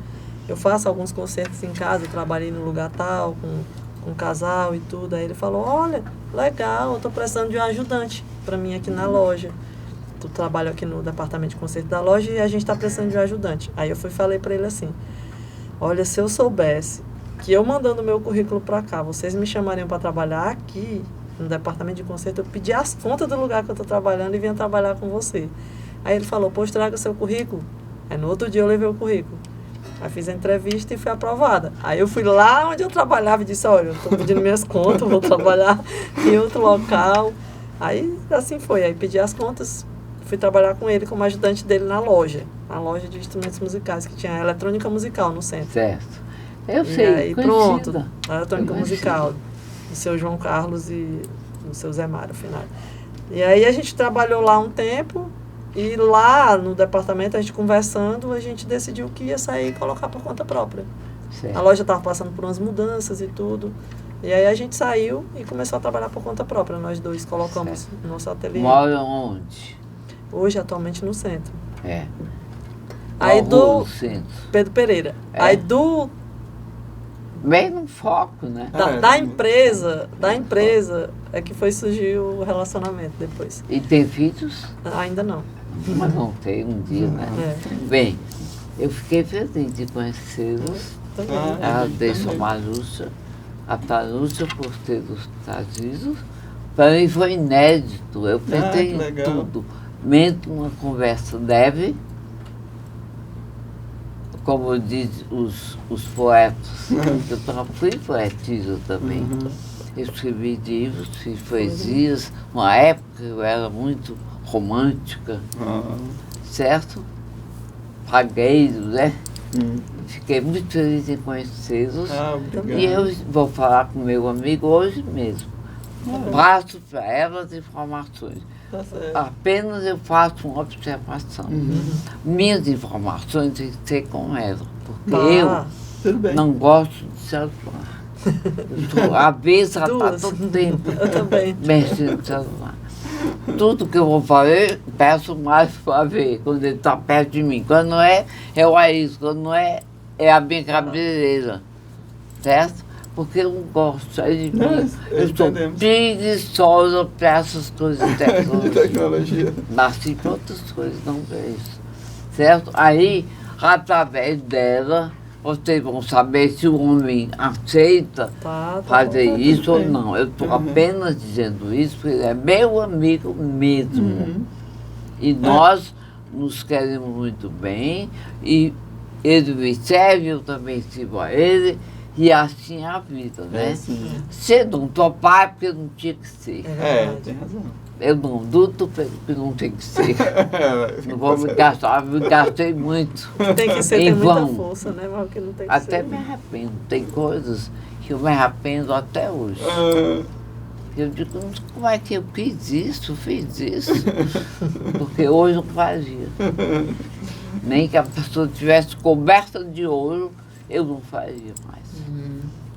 eu faço alguns concertos em casa, eu trabalhei no lugar tal, com um casal e tudo. Aí ele falou, olha, legal, eu tô precisando de um ajudante pra mim aqui na loja. Tu trabalha aqui no departamento de concerto da loja e a gente está precisando de um ajudante. Aí eu falei para ele assim, olha, se eu soubesse que eu mandando meu currículo para cá, vocês me chamariam para trabalhar aqui no departamento de concerto, eu pedi as contas do lugar que eu estou trabalhando e vinha trabalhar com você. Aí ele falou, pois traga seu currículo. Aí no outro dia eu levei o currículo. Aí fiz a entrevista e fui aprovada. Aí eu fui lá onde eu trabalhava e disse, olha, eu estou pedindo minhas contas, vou trabalhar em outro local. Aí assim foi, aí pedi as contas. Fui trabalhar com ele como ajudante dele na loja de instrumentos musicais, que tinha a eletrônica musical no centro. Certo. Eu E sei, aí pronto, conhecida. a eletrônica Conhecida. musical, do seu João Carlos e do seu Zé Mário, final. E aí a gente trabalhou lá um tempo, e lá no departamento, a gente conversando, a gente decidiu que ia sair e colocar por conta própria. Certo. A loja estava passando por umas mudanças e tudo. E aí a gente saiu e começou a trabalhar por conta própria. Nós dois colocamos nosso ateliê. Mora onde? Hoje, atualmente, no centro. É. Aí Qual rua do do centro? Pedro Pereira. É? Aí do Bem no foco, né? da empresa é que foi surgir o relacionamento depois. E tem filhos? Ainda não. Mas não tem um dia, né? É. Bem, eu fiquei feliz de conhecê-los. Também. Agradeço a Marúcia, a Tarúcia por ter nos trazido. Para mim foi inédito. Eu pensei que em legal. tudo. Mesmo uma conversa leve, como dizem os poetas. Eu fui poetisa também. Escrevi livros, fiz poesias. Uma época eu era muito romântica, certo? Pagueiro, né? Fiquei muito feliz em conhecê-los. Obrigado. E eu vou falar com meu amigo hoje mesmo. Passo para elas informações. Tá certo. Apenas eu faço uma observação. Minhas informações têm que ser com ela. Porque eu Tudo bem. não gosto de celular. Eu estou avessa para Duas. todo tempo Eu também. mexendo no celular. Tudo que eu vou fazer, peço mais para ver quando ele está perto de mim. Quando não é, é o Aís. Quando não é, é a minha cabeleireira. Certo? Porque eu não gosto. É de mim. Eu estou entendemos. preguiçosa para essas coisas de De tecnologia. tecnologia. Nasci para outras coisas, não para isso. Certo? Aí, através dela, vocês vão saber se o homem aceita Tá fazer bom. isso ou bem. não. Eu estou apenas dizendo isso porque ele é meu amigo mesmo. E nós nos queremos muito bem. E ele me serve, eu também sirvo a ele. E assim é a vida, né? Sim. Se não topar, é porque não tinha que ser. Tem razão. Eu não luto porque não tem que ser. Não vou me gastar, me gastei muito. Tem que ser, Em tem muita vão. força, né? Mas o que não tem que Até ser. me arrependo. Tem coisas que eu me arrependo até hoje. Eu digo, como é que eu fiz isso? Porque hoje não fazia. Nem que a pessoa tivesse coberta de ouro, eu não faria mais.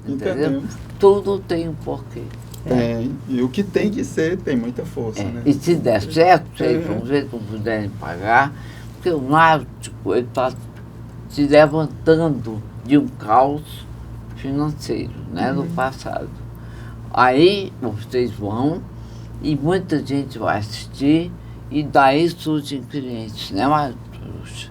Entendeu? Entendemos. Tudo tem um porquê. Tem. E o que tem que ser tem muita força, É, né? e se der certo, vocês vão ver que não puderem pagar, porque o Náutico está se levantando de um caos financeiro, né, do passado. Aí vocês vão e muita gente vai assistir e daí surgem clientes, né, Marúcia?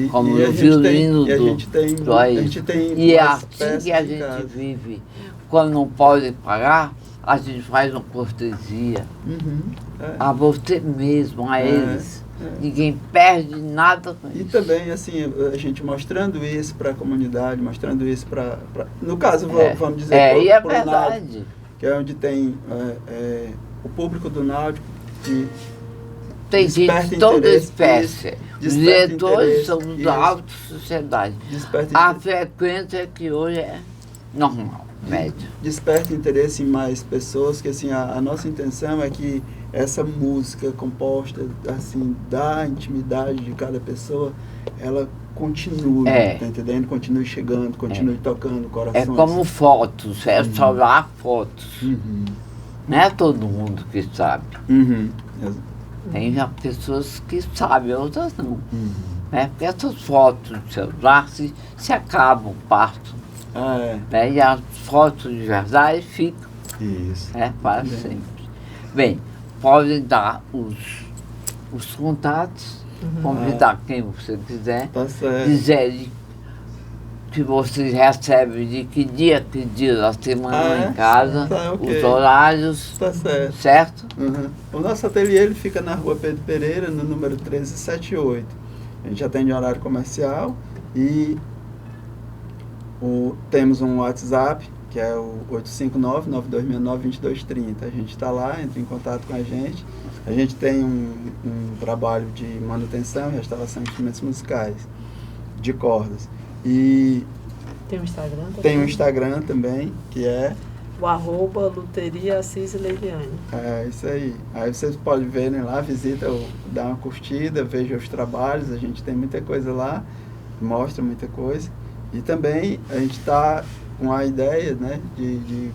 Como e o violino a do gente tem, Joaí. a gente tem E é umas assim peças que a em gente casa. vive. Quando não pode pagar, a gente faz uma cortesia a você mesmo, a eles. Ninguém perde nada com E isso. também, assim, a gente mostrando isso para a comunidade, mostrando isso para... No caso, vamos dizer, e é pro Náutico, verdade. que é onde tem o público do Náutico, que Tem desperta gente de toda interesse, espécie. Os desperta diretores interesse, são isso. da alta sociedade. desperta, A frequência que hoje é normal, média. desperta interesse em mais pessoas, que assim, a nossa intenção é que essa música composta, assim, da intimidade de cada pessoa, ela continue, tá entendendo? Continue chegando, continue tocando corações. É como fotos, é só lá fotos. Não é todo mundo que sabe. Tem já pessoas que sabem, outras não. Porque essas fotos do celular se acabam, partem. Né? E as fotos de verdade ficam Isso. para sempre. Bem, podem dar os contatos, convidar quem você quiser, Tá certo. dizer que vocês recebem de que dia da semana em casa, Tá, ok. os horários, Tá certo. certo? O nosso ateliê ele fica na rua Pedro Pereira, no número 1378. A gente atende horário comercial e temos um WhatsApp, que é o 859-9269-2230. A gente está lá, entra em contato com a gente. A gente tem um trabalho de manutenção e restauração de instrumentos musicais, de cordas. E Tem um Instagram também? tem um Instagram também, que é O @Luteria Assis e Leiliane. isso aí. Aí vocês podem ver lá, visita, dá uma curtida, veja os trabalhos, a gente tem muita coisa lá, mostra muita coisa. E também a gente está com a ideia, né, de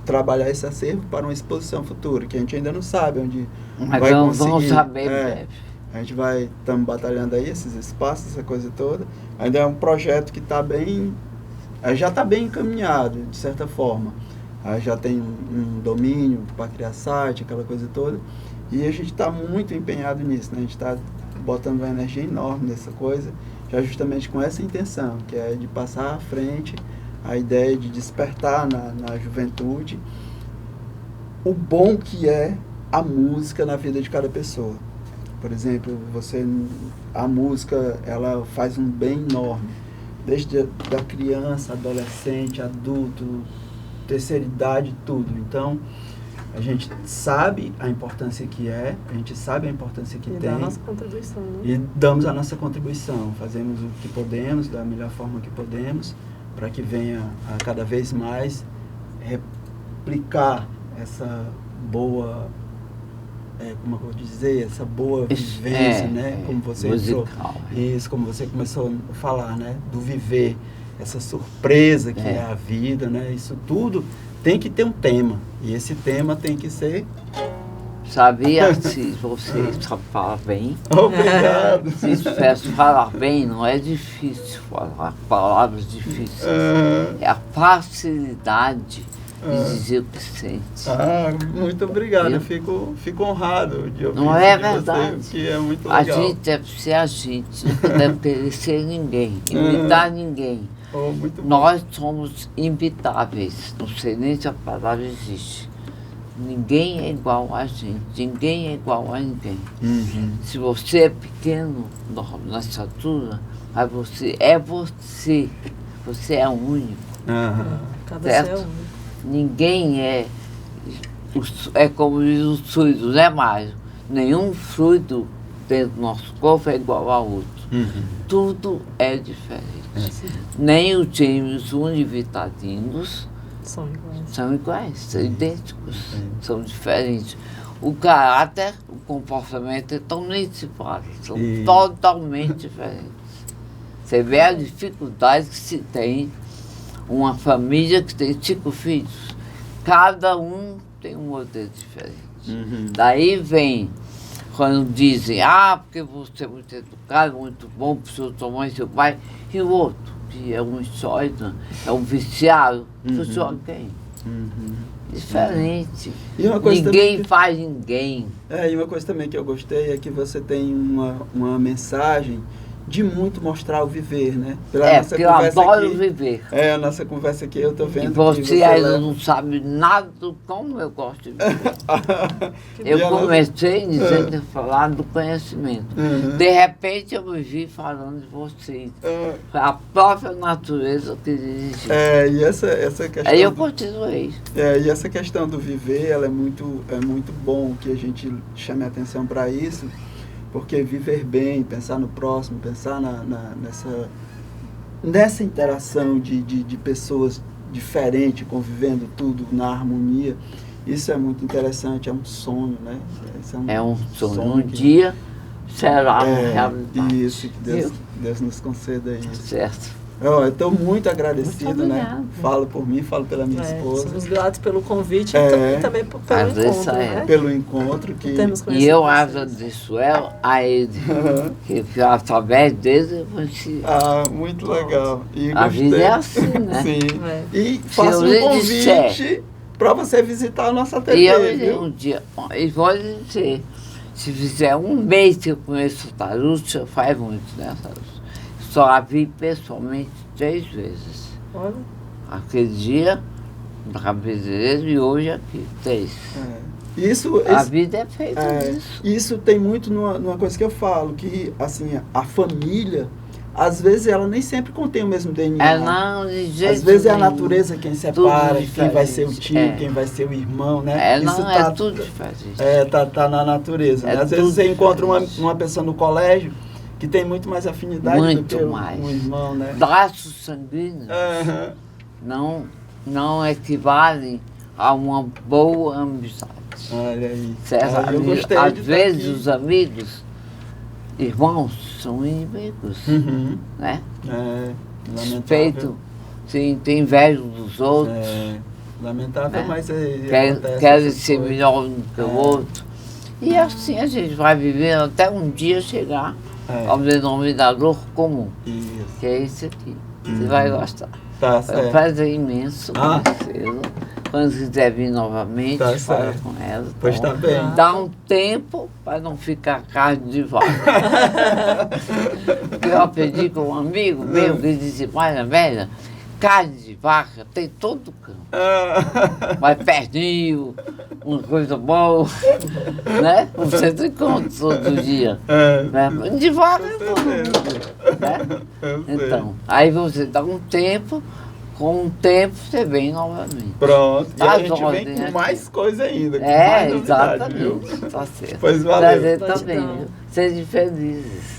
trabalhar esse acervo para uma exposição futura, que a gente ainda não sabe onde Mas vai vamos conseguir. saber em breve. A gente estamos batalhando aí esses espaços, essa coisa toda. Ainda é um projeto que está bem, já está bem encaminhado, de certa forma. Aí já tem um domínio para criar site, aquela coisa toda. E a gente está muito empenhado nisso, né? A gente está botando uma energia enorme nessa coisa, já justamente com essa intenção, que é de passar à frente a ideia de despertar na juventude o bom que é a música na vida de cada pessoa. Por exemplo, a música, ela faz um bem enorme, desde da criança, adolescente, adulto, terceira idade, tudo. Então, a gente sabe a importância que é, a gente sabe a importância que E tem. dá a nossa contribuição, né? E damos a nossa contribuição, fazemos o que podemos, da melhor forma que podemos, para que venha a cada vez mais replicar essa boa, como eu vou dizer, essa boa vivência, né? Como você musical, isso, como você começou a falar, né? Do viver, essa surpresa que é a vida, né? Isso tudo tem que ter um tema, e esse tema tem que ser... Sabia se você só fala bem? Obrigado. Se falar bem, não é difícil falar palavras difíceis. É a facilidade de dizer o que sente. Muito obrigado. Eu fico honrado de ouvir não isso é de verdade. você, que é muito A legal. gente deve ser a gente, nunca deve querer ser ninguém, imitar ninguém. Muito bom. Nós somos imitáveis, não sei nem se a palavra existe. Ninguém é igual a gente, ninguém é igual a ninguém. Se você é pequeno na estatura, mas você é você, você é único. Cada certo? ser é único. Ninguém é como diz o fluido, né, Mário? Nenhum fluido dentro do nosso corpo é igual ao outro. Tudo é diferente. Nem os gêmeos univitadinos são iguais, são idênticos, são diferentes. O caráter, o comportamento é totalmente separado, são totalmente diferentes. Você vê a dificuldade que se tem uma família que tem 5 filhos, cada um tem um modelo diferente. Daí vem, quando dizem, porque você é muito educado, muito bom para sua mãe e seu pai, e o outro, que é um sólido, é um viciado, você alguém. Diferente. E uma coisa ninguém também faz ninguém. E uma coisa também que eu gostei é que você tem uma mensagem de muito mostrar o viver, né? Porque eu adoro viver. A nossa conversa aqui, eu tô vendo E que você ainda não sabe nada do como eu gosto de viver. Eu comecei dizendo falar do conhecimento. De repente eu me vi falando de vocês. Foi a própria natureza que dirigiu. E essa questão... Aí eu continuei. E essa questão do viver, ela é muito bom que a gente chame a atenção para isso, porque viver bem, pensar no próximo, pensar nessa interação de pessoas diferentes, convivendo tudo na harmonia, isso é muito interessante, é um sonho, né? É um sonho. Um dia será realidade. Isso, que Deus nos conceda isso. Certo. Eu estou muito agradecido, muito né? Falo por mim, falo pela minha esposa. Somos gratos pelo convite e também pelo encontro, né? Pelo encontro que... E eu agradeço a ele, que através dele eu conheci. Muito legal. E a vida é assim, né? Sim. E faço um convite para você visitar a nossa TV. E eu um dia, e vou lhe dizer, se fizer um mês que eu conheço a Tarúcia, faz muito, né, Tarúcia? Só a vi pessoalmente 3 vezes. Olha. Aquele dia, na Cabedeireira, e hoje aqui, 3. A vida é feita disso. Isso tem muito numa coisa que eu falo, que assim, a família, às vezes ela nem sempre contém o mesmo DNA. Não, de jeito às vezes nenhum. É a natureza quem separa, quem vai ser o tio, quem vai ser o irmão, né? É tudo diferente. Tá na natureza. Né? Às vezes você encontra uma pessoa no colégio que tem muito mais afinidade do que um irmão, né? Laços sanguíneos não equivalem a uma boa amizade. Olha aí. Certo? Eu gostei Às de vezes os amigos, irmãos, são inimigos, né? despeito, sim, tem inveja dos outros. Lamentável, mas Querem ser melhor do que o outro. E assim a gente vai vivendo até um dia chegar ao denominador comum. Isso. Que é esse aqui. Você vai gostar. Tá Foi um certo. prazer imenso conhecê-la. Quando quiser vir novamente, Tá fala certo. com ela. Pois tá bem. Dá um tempo para não ficar carne de vaca. Porque eu aprendi com um amigo meu que disse, olha, velha, carne de vaca tem todo canto. Mas pernil, uma coisa boa, né? Você tem conta todo dia. Né? De vaca é todo mundo, né? Então, aí você dá um tempo, com um tempo você vem novamente. Pronto, e Tá a gente vem ordem com aqui. mais coisa ainda. Com mais novidade, viu? Exatamente. Tá certo. Pois valeu. Prazer Gratidão. também, viu? Sejam felizes.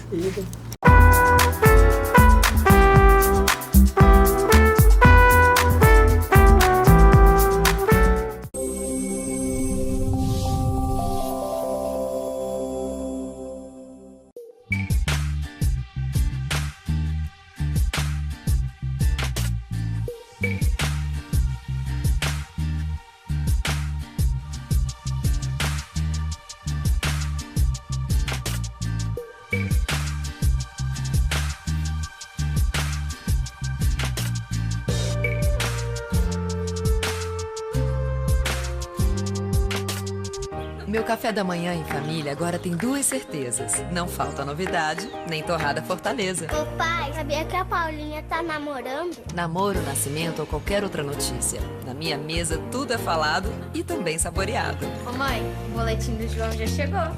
Meu café da manhã em família agora tem duas certezas. Não falta novidade, nem torrada Fortaleza. Ô pai, sabia que a Paulinha tá namorando? Namoro, nascimento ou qualquer outra notícia. Na minha mesa tudo é falado e também saboreado. Ô mãe, o boletim do João já chegou.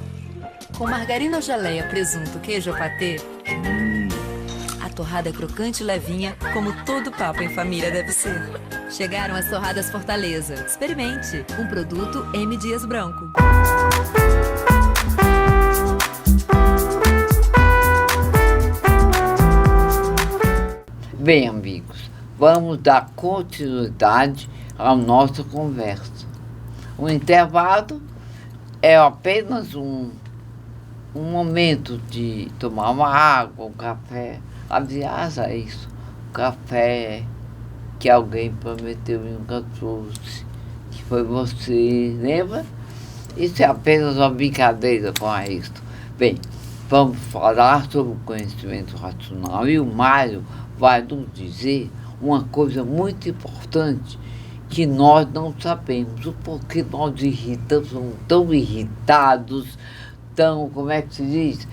Com margarina ou geleia, presunto, queijo ou patê, a torrada é crocante e levinha, como todo papo em família deve ser. Chegaram as torradas Fortaleza. Experimente. Um produto M. Dias Branco. Bem, amigos, vamos dar continuidade à nossa conversa. O intervalo é apenas um momento de tomar uma água, um café. Aliás, é isso. O café que alguém prometeu e nunca trouxe, que foi você, lembra? Isso é apenas uma brincadeira com isto. Bem, vamos falar sobre o conhecimento racional e o Mário vai nos dizer uma coisa muito importante que nós não sabemos, o porquê nós irritamos, somos tão irritados, tão, como é que se diz?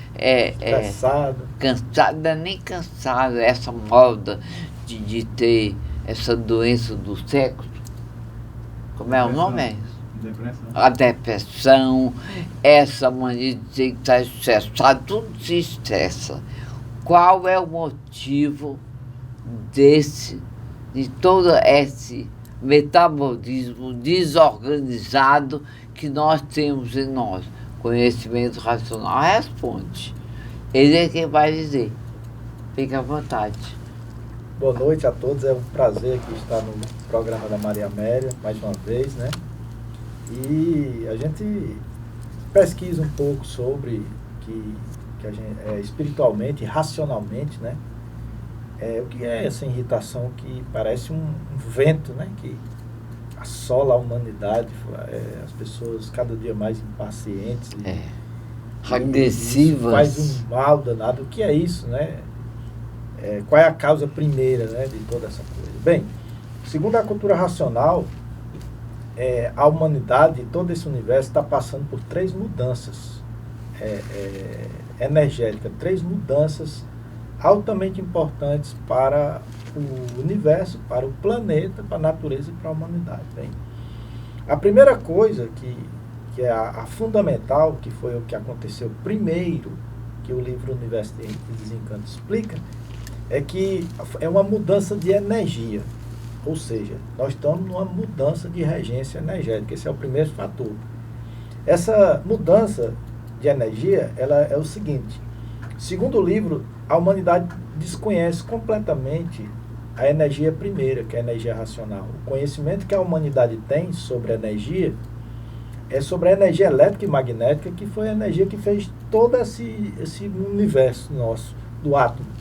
Cansado, não é nem cansado, essa moda de ter essa doença do sexo. Como é o nome? Depressão. A depressão, essa mania de dizer que está estressado, tudo se estressa. Qual é o motivo de todo esse metabolismo desorganizado que nós temos em nós? Conhecimento racional responde. Ele é quem vai dizer. Fique à vontade. Boa noite a todos, é um prazer aqui estar no programa da Maria Amélia, mais uma vez, né? E a gente pesquisa um pouco sobre que a gente, espiritualmente, racionalmente, né? O que é essa irritação que parece um vento, né? Que assola a humanidade, as pessoas cada dia mais impacientes. Agressivas. Faz um mal danado. O que é isso, né? Qual é a causa primeira, né, de toda essa coisa? Bem, segundo a cultura racional, a humanidade, todo esse universo está passando por 3 mudanças energéticas, 3 mudanças altamente importantes para o universo, para o planeta, para a natureza e para a humanidade. Bem, a primeira coisa que é a fundamental, que foi o que aconteceu primeiro, que o livro Universo de Desencanto explica, é que é uma mudança de energia. Ou seja, nós estamos numa mudança de regência energética. Esse é o primeiro fator. Essa mudança de energia, ela é o seguinte. Segundo o livro, a humanidade desconhece completamente a energia primeira, que é a energia racional. O conhecimento que a humanidade tem sobre a energia é sobre a energia elétrica e magnética, que foi a energia que fez todo esse universo nosso, do átomo.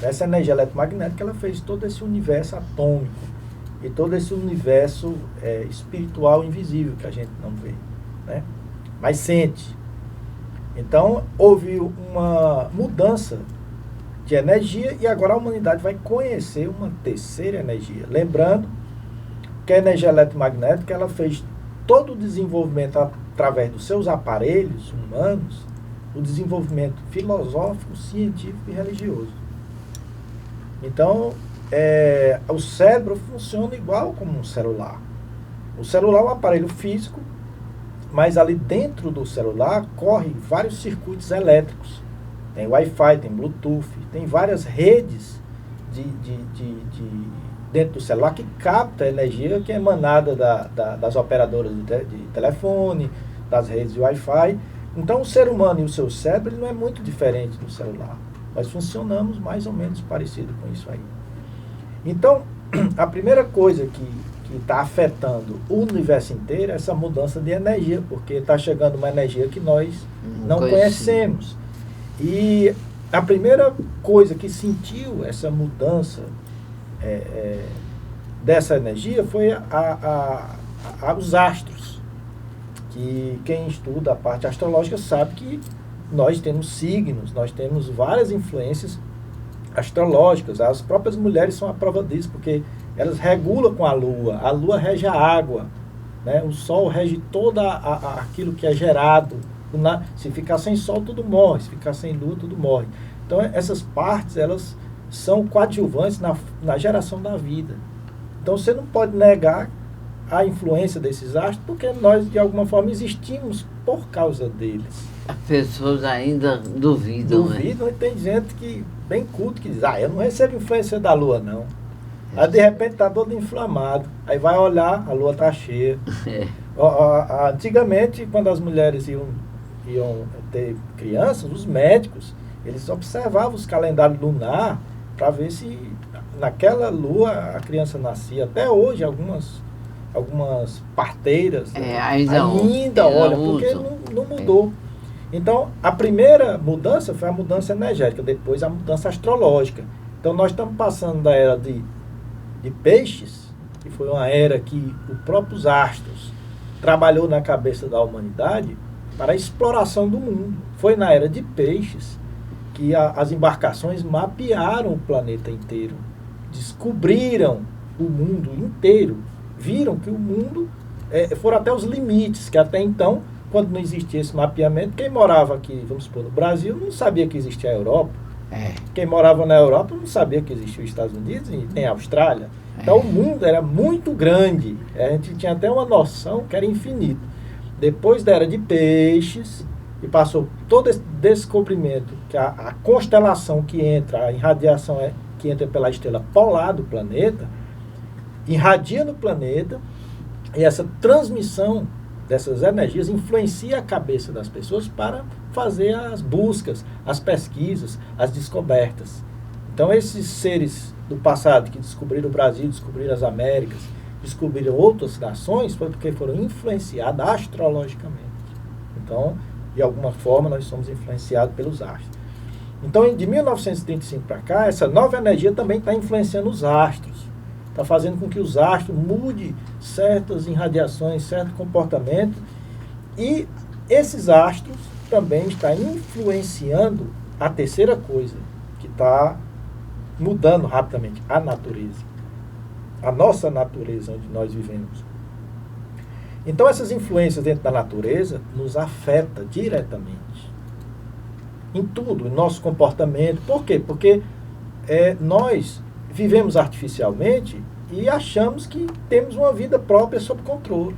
Essa energia eletromagnética, ela fez todo esse universo atômico e todo esse universo espiritual invisível que a gente não vê, né? Mas sente. Então, houve uma mudança de energia e agora a humanidade vai conhecer uma terceira energia. Lembrando que a energia eletromagnética, ela fez todo o desenvolvimento através dos seus aparelhos humanos, o desenvolvimento filosófico, científico e religioso. Então, o cérebro funciona igual como um celular. O celular é um aparelho físico, mas ali dentro do celular correm vários circuitos elétricos. Tem Wi-Fi, tem Bluetooth, tem várias redes dentro do celular que capta a energia que é emanada das operadoras de telefone, das redes de Wi-Fi. Então, o ser humano e o seu cérebro ele não é muito diferente do celular. Nós funcionamos mais ou menos parecido com isso aí. Então, a primeira coisa que está afetando o universo inteiro é essa mudança de energia, porque está chegando uma energia que nós não conhecemos. E a primeira coisa que sentiu essa mudança dessa energia foi os astros. Que quem estuda a parte astrológica sabe que nós temos signos, nós temos várias influências astrológicas. As próprias mulheres são a prova disso, porque elas regulam com a lua rege a água, né? O sol rege todo aquilo que é gerado. Se ficar sem sol, tudo morre, se ficar sem lua, tudo morre. Então, essas partes, elas são coadjuvantes na geração da vida. Então, você não pode negar a influência desses astros, porque nós, de alguma forma, existimos por causa deles. As pessoas ainda duvidam, Duvidam, né? E tem gente que, bem culto, que diz, eu não recebo influência da lua, não. Aí, de repente, está todo inflamado. Aí vai olhar, a lua está cheia. Antigamente, quando as mulheres iam ter crianças, os médicos, eles observavam os calendários lunar para ver se naquela lua a criança nascia. Até hoje, algumas parteiras ainda olham, porque não mudou. Então, a primeira mudança foi a mudança energética, depois a mudança astrológica. Então, nós estamos passando da era de peixes, que foi uma era que os próprios astros trabalhou na cabeça da humanidade para a exploração do mundo. Foi na era de peixes que as embarcações mapearam o planeta inteiro, descobriram o mundo inteiro, viram que o mundo foram até os limites, que até então, quando não existia esse mapeamento, quem morava aqui, vamos supor, no Brasil, não sabia que existia a Europa. Quem morava na Europa não sabia que existia os Estados Unidos e nem a Austrália. Então o mundo era muito grande, a gente tinha até uma noção que era infinito. Depois da era de peixes, e passou todo esse descobrimento, que a constelação que entra, a irradiação que entra pela estrela polar do planeta, irradia no planeta, e essa transmissão dessas energias influencia a cabeça das pessoas para fazer as buscas, as pesquisas, as descobertas. Então esses seres do passado que descobriram o Brasil, descobriram as Américas, descobriram outras nações, foi porque foram influenciados astrologicamente. Então, de alguma forma, nós somos influenciados pelos astros. Então, de 1935 para cá, essa nova energia também está influenciando os astros. Está fazendo com que os astros mudem certas irradiações, certo comportamento. E esses astros também estão influenciando a terceira coisa, que está mudando rapidamente, a natureza. A nossa natureza, onde nós vivemos. Então, essas influências dentro da natureza nos afetam diretamente. Em tudo, em nosso comportamento. Por quê? Porque nós vivemos artificialmente e achamos que temos uma vida própria sob controle.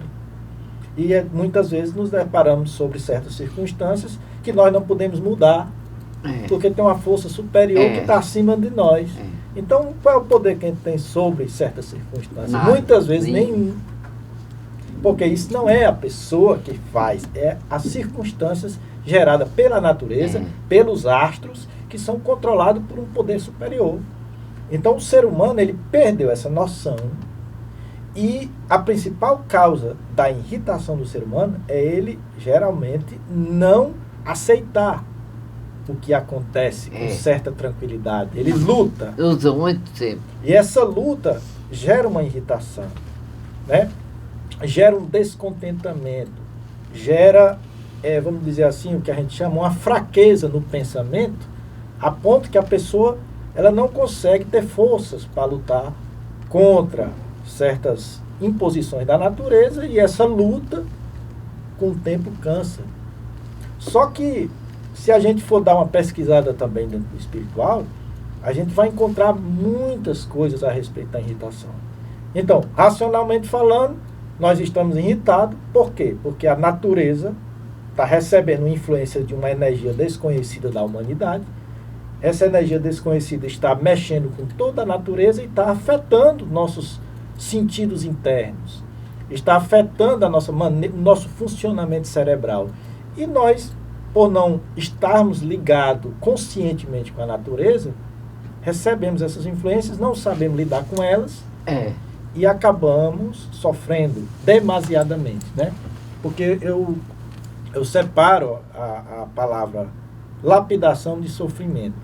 E muitas vezes nos deparamos sobre certas circunstâncias que nós não podemos mudar, porque tem uma força superior que está acima de nós. Então, qual é o poder que a gente tem sobre certas circunstâncias? Nada, Muitas vezes nenhum. Porque isso não é a pessoa que faz, é as circunstâncias geradas pela natureza, pelos astros, que são controlados por um poder superior. Então, o ser humano, ele perdeu essa noção, e a principal causa da irritação do ser humano é ele, geralmente, não aceitar o que acontece com certa tranquilidade. Ele luta. Usa muito tempo. E essa luta gera uma irritação, né? Gera um descontentamento, gera, vamos dizer assim, o que a gente chama uma fraqueza no pensamento, a ponto que a pessoa ela não consegue ter forças para lutar contra certas imposições da natureza, e essa luta, com o tempo, cansa. Só que, se a gente for dar uma pesquisada também dentro do espiritual, a gente vai encontrar muitas coisas a respeito da irritação. Então, racionalmente falando, nós estamos irritados. Por quê? Porque a natureza está recebendo influência de uma energia desconhecida da humanidade. Essa energia desconhecida está mexendo com toda a natureza e está afetando nossos sentidos internos. Está afetando a nosso funcionamento cerebral. E nós, por não estarmos ligados conscientemente com a natureza, recebemos essas influências, não sabemos lidar com elas e acabamos sofrendo demasiadamente, né? Porque eu separo a palavra lapidação de sofrimento.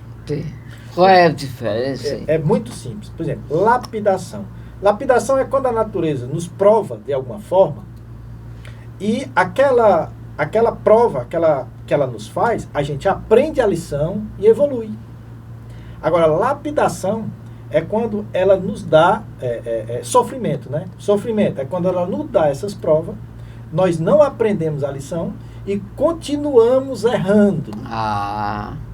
Qual é a diferença? É muito simples. Por exemplo, lapidação. Lapidação é quando a natureza nos prova de alguma forma e aquela prova que ela nos faz, a gente aprende a lição e evolui. Agora, lapidação é quando ela nos dá sofrimento, né? Sofrimento é quando ela nos dá essas provas, nós não aprendemos a lição e continuamos errando.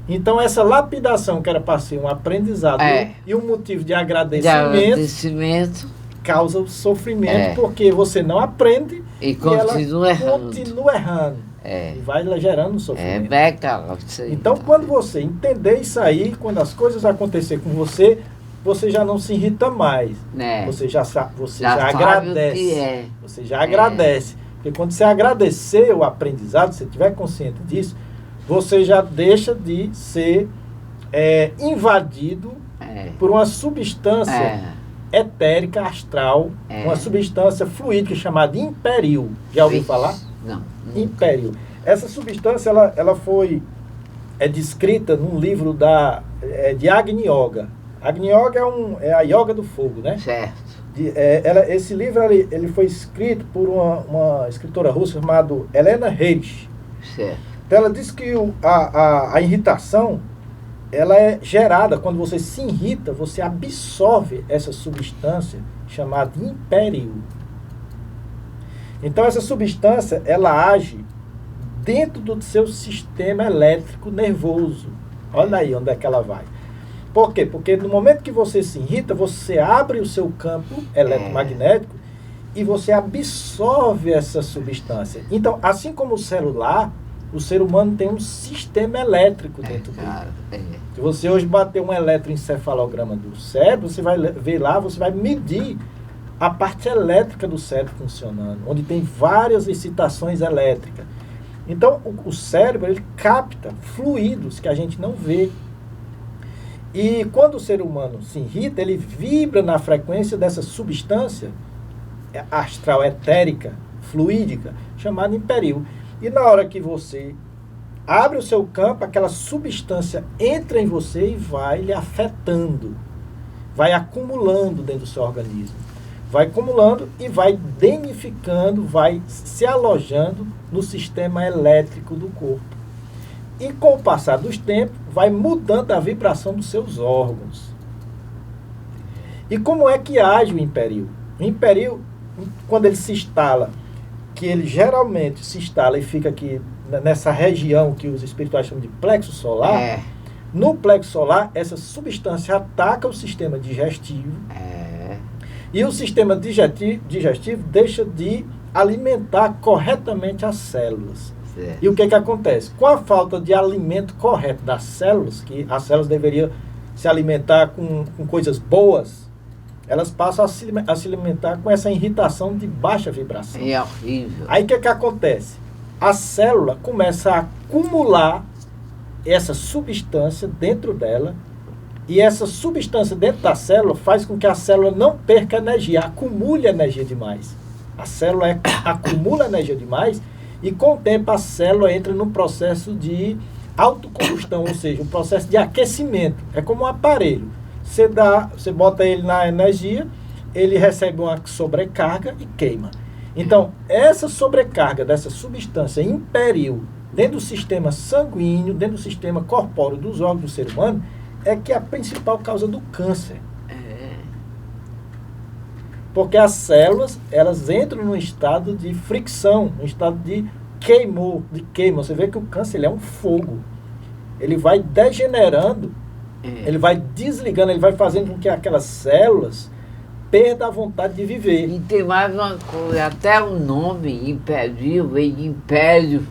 Então, essa lapidação, que era para ser um aprendizado e um motivo de agradecimento, causa o sofrimento, porque você não aprende e continua errando. E vai gerando sofrimento. Isso aí. Então, quando você entender isso aí, quando as coisas acontecerem com você, você já não se irrita mais. Você já agradece. Você já agradece. Porque quando você agradecer o aprendizado, se você estiver consciente disso, você já deixa de ser invadido por uma substância etérica, astral, uma substância fluídica chamada imperil. Já ouviu falar? Não. Imperil. Essa substância ela foi descrita num livro de Agni Yoga. Agni Yoga é a yoga do fogo, né? Certo. Esse livro ele foi escrito por uma escritora russa chamada Helena Reich. Certo. Então ela diz que a irritação ela é gerada quando você se irrita, você absorve essa substância chamada imperil. Então essa substância ela age dentro do seu sistema elétrico nervoso. Olha aí onde é que ela vai. Por quê? Porque no momento que você se irrita, você abre o seu campo eletromagnético e você absorve essa substância. Então, assim como o celular, o ser humano tem um sistema elétrico dentro dele. Se você hoje bater um eletroencefalograma do cérebro, você vai ver lá, você vai medir a parte elétrica do cérebro funcionando, onde tem várias excitações elétricas. Então, o cérebro, ele capta fluidos que a gente não vê. E quando o ser humano se irrita, ele vibra na frequência dessa substância astral etérica, fluídica, chamada imperil. E na hora que você abre o seu campo, aquela substância entra em você e vai lhe afetando, vai acumulando dentro do seu organismo. Vai acumulando e vai danificando, vai se alojando no sistema elétrico do corpo. E com o passar dos tempos, vai mudando a vibração dos seus órgãos. E como é que age o imperil? O imperil, quando ele se instala, que ele geralmente se instala e fica aqui nessa região que os espirituais chamam de plexo solar, no plexo solar, essa substância ataca o sistema digestivo. E o sistema digestivo deixa de alimentar corretamente as células. E o que acontece? Com a falta de alimento correto das células, que as células deveriam se alimentar com coisas boas, elas passam a se alimentar com essa irritação de baixa vibração. É horrível. Aí o que acontece? A célula começa a acumular essa substância dentro dela, e essa substância dentro da célula faz com que a célula não perca energia, acumule energia demais. A célula acumula energia demais, e com o tempo a célula entra no processo de autocombustão, ou seja, um processo de aquecimento. É como um aparelho. Você bota ele na energia, ele recebe uma sobrecarga e queima. Então, essa sobrecarga dessa substância imperil dentro do sistema sanguíneo, dentro do sistema corpóreo dos órgãos do ser humano, é que é a principal causa do câncer. Porque as células, elas entram num estado de fricção, num estado de queima. Você vê que o câncer ele é um fogo. Ele vai degenerando, ele vai desligando, ele vai fazendo com que aquelas células perdam a vontade de viver. E tem mais uma coisa, até o nome imperil vem de império.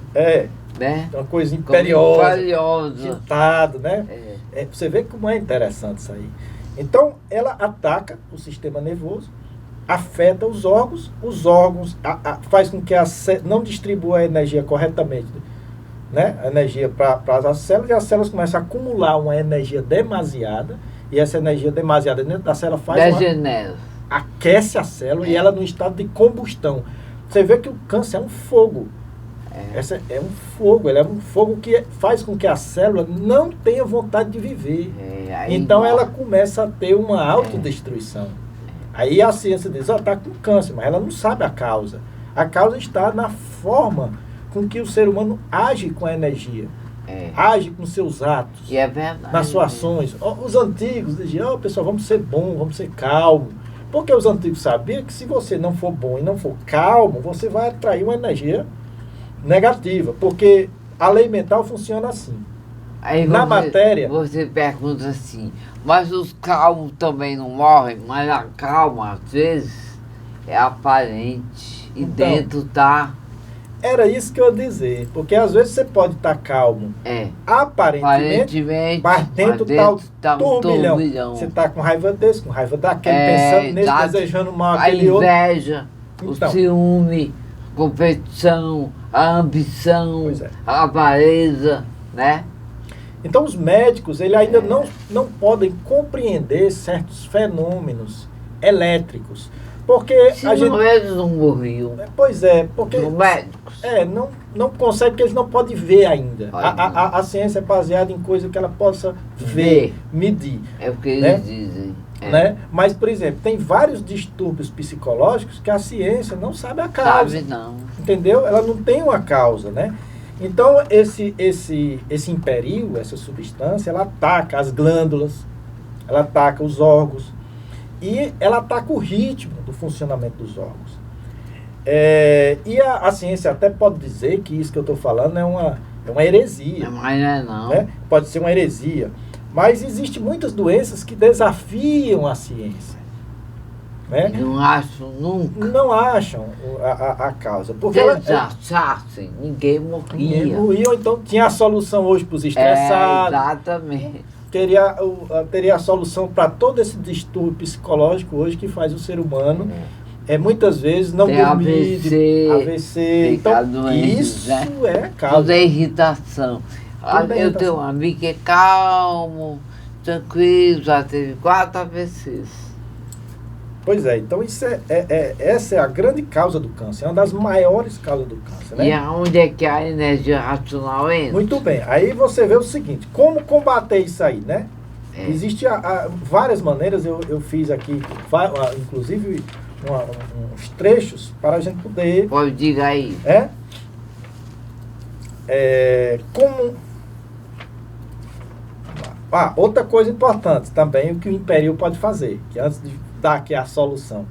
Né? Uma coisa imperiosa, imperiosa. ditado, né? Você vê como é interessante isso aí. Então, ela ataca o sistema nervoso, afeta os órgãos faz com que não distribua a energia corretamente, né? A energia para as células, e as células começam a acumular uma energia demasiada, e essa energia demasiada dentro da célula aquece a célula e ela no estado de combustão. Você vê que o câncer é um fogo. Essa é um fogo, ele é um fogo que faz com que a célula não tenha vontade de viver. Então ela começa a ter uma autodestruição. Aí a ciência diz, está com câncer, mas ela não sabe a causa. A causa está na forma com que o ser humano age com a energia. Age com seus atos. E é verdade. Nas suas ações. Os antigos diziam, pessoal, vamos ser bons, vamos ser calmos. Porque os antigos sabiam que se você não for bom e não for calmo, você vai atrair uma energia negativa. Porque a lei mental funciona assim. Aí na matéria... Você pergunta assim, mas os calmos também não morrem? Mas a calma, às vezes, é aparente. E então, dentro tá... Era isso que eu ia dizer. Porque às vezes você pode estar calmo. Aparentemente, mas dentro tá um turbilhão. Você está com raiva desse, com raiva daquele, pensando nesse, desejando mal aquele outro. A inveja, o ciúme, a competição, a ambição, a avareza, né? Então os médicos eles ainda não podem compreender certos fenômenos elétricos. Porque eles não morriam. Pois é, porque os médicos. Não consegue, porque eles não podem ver ainda. A ciência é baseada em coisas que ela possa ver, medir. É o que eles dizem. Né? Mas, por exemplo, tem vários distúrbios psicológicos que a ciência não sabe a causa. Sabe não. Entendeu? Ela não tem uma causa, né? Então, esse imperil, essa substância, ela ataca as glândulas, ela ataca os órgãos e ela ataca o ritmo do funcionamento dos órgãos. E a ciência até pode dizer que isso que eu estou falando é uma heresia. Mas não é não. Né? Pode ser uma heresia. Mas existem muitas doenças que desafiam a ciência. Né? Não acham nunca. Não acham a causa. Porque se achassem, ninguém morria. Ninguém morria, ou então tinha a solução hoje para os estressados. Exatamente. Teria a solução para todo esse distúrbio psicológico hoje que faz o ser humano muitas vezes não dormir, AVC. Então, doente, isso né? é causa. Tudo é irritação. Eu tenho um amigo que é calmo, tranquilo, já teve 4 AVCs. Pois é, então essa é a grande causa do câncer, é uma das maiores causas do câncer, né? E aonde é que a energia racional entra? Muito bem, aí você vê o seguinte, como combater isso aí, né? Existem várias maneiras, eu fiz aqui, inclusive uns trechos para a gente poder... Pode diga aí. Como... outra coisa importante também, o que o imperil pode fazer, que antes de dar aqui a solução.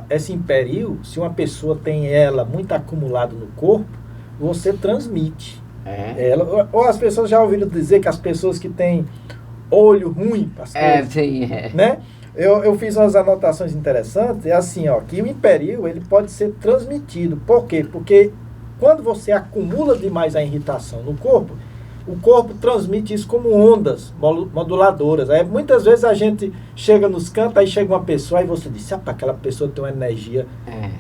Esse imperil, se uma pessoa tem ela muito acumulado no corpo, você transmite. Ou as pessoas já ouviram dizer que as pessoas que têm olho ruim para as coisas, sim, né? Eu fiz umas anotações interessantes, assim, que o imperil ele pode ser transmitido. Por quê? Porque quando você acumula demais a irritação no corpo, o corpo transmite isso como ondas moduladoras. Muitas vezes a gente chega nos cantos, aí chega uma pessoa e você diz, aquela pessoa tem uma energia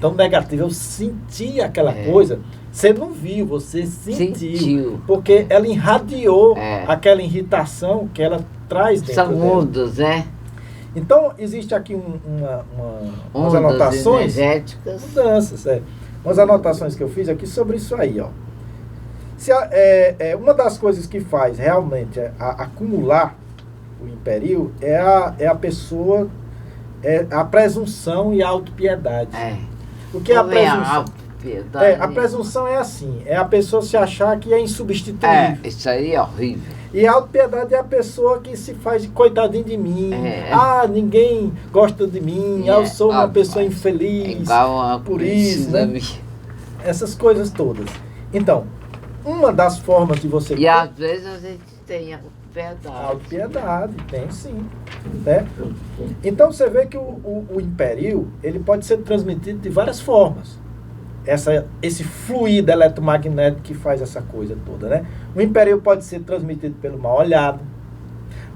tão negativa. Eu senti aquela coisa. Você não viu, você sentiu. Porque ela irradiou aquela irritação que ela traz dentro dela. São ondas, Então, existe aqui umas anotações. Energéticas. Mudanças, umas anotações que eu fiz aqui sobre isso aí, Uma das coisas que faz realmente acumular o império é a pessoa, a presunção e a autopiedade. O que é a presunção? A presunção é assim, é a pessoa se achar que é insubstituível. Isso aí é horrível. E a autopiedade é a pessoa que se faz de coitadinho de mim. Ninguém gosta de mim, eu sou uma pessoa infeliz, por isso, né? Essas coisas todas. Então, uma das formas de você... E às vezes a gente tem autopiedade. Autopiedade, tem sim. Né? Então você vê que o império, ele pode ser transmitido de várias formas. Esse fluido eletromagnético que faz essa coisa toda, né? O império pode ser transmitido pelo mal olhado.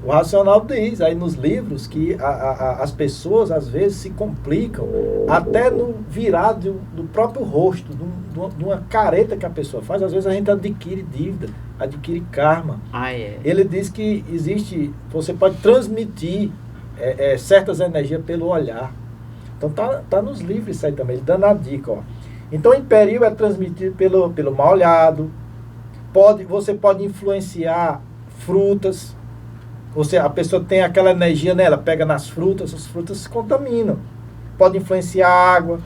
O racional diz aí nos livros que as pessoas às vezes se complicam até no virar do próprio rosto, de uma careta que a pessoa faz. Às vezes a gente adquire dívida, adquire karma. Ele diz que você pode transmitir certas energias pelo olhar. Então tá nos livros isso aí também, ele dando a dica, ó. Então o império é transmitido pelo mal olhado. Você pode influenciar frutas. A pessoa tem aquela energia nela, pega nas frutas, as frutas se contaminam. Pode influenciar a água.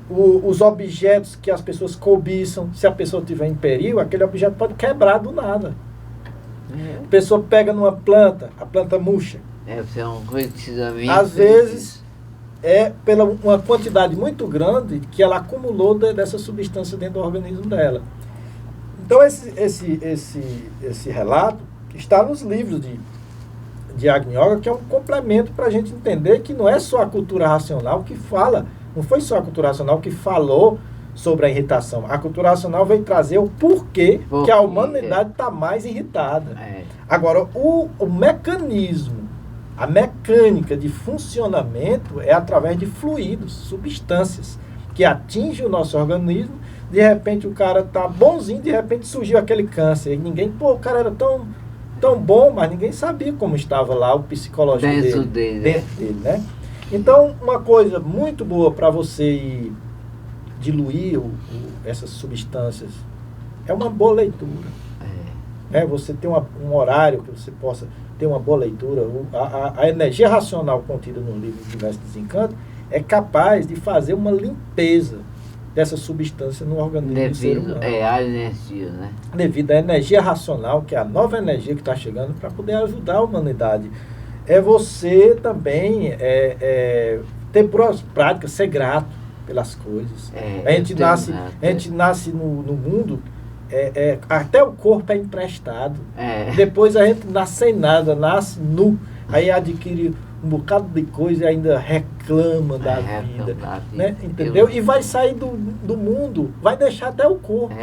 Os objetos que as pessoas cobiçam, se a pessoa tiver império, aquele objeto pode quebrar do nada. A pessoa pega numa planta, a planta murcha. Às vezes pela uma quantidade muito grande que ela acumulou dessa substância dentro do organismo dela. Então esse relato está nos livros de Agni Yoga, que é um complemento para a gente entender que não é só a cultura racional que fala, não foi só a cultura racional que falou sobre a irritação. A cultura racional veio trazer o porquê que a humanidade está mais irritada. Agora, o mecanismo, a mecânica de funcionamento é através de fluidos, substâncias, que atingem o nosso organismo. De repente o cara tá bonzinho, de repente surgiu aquele câncer. E ninguém, o cara era tão bom, mas ninguém sabia como estava lá o psicológico dentro dele, né? Então, uma coisa muito boa para você diluir essas substâncias é uma boa leitura. Você tem um horário que você possa ter uma boa leitura. A energia racional contida no livro Universo Desencanto é capaz de fazer uma limpeza dessa substância no organismo do ser humano. A energia, né? Devido à energia racional, que é a nova energia que está chegando para poder ajudar a humanidade. É você também ter boas práticas, ser grato pelas coisas. A gente nasce no mundo, até o corpo é emprestado. Depois a gente nasce sem nada, nasce nu. Aí adquire um bocado de coisa e ainda reclama da vida. Né? Entendeu? E vai sair do mundo, vai deixar até o corpo.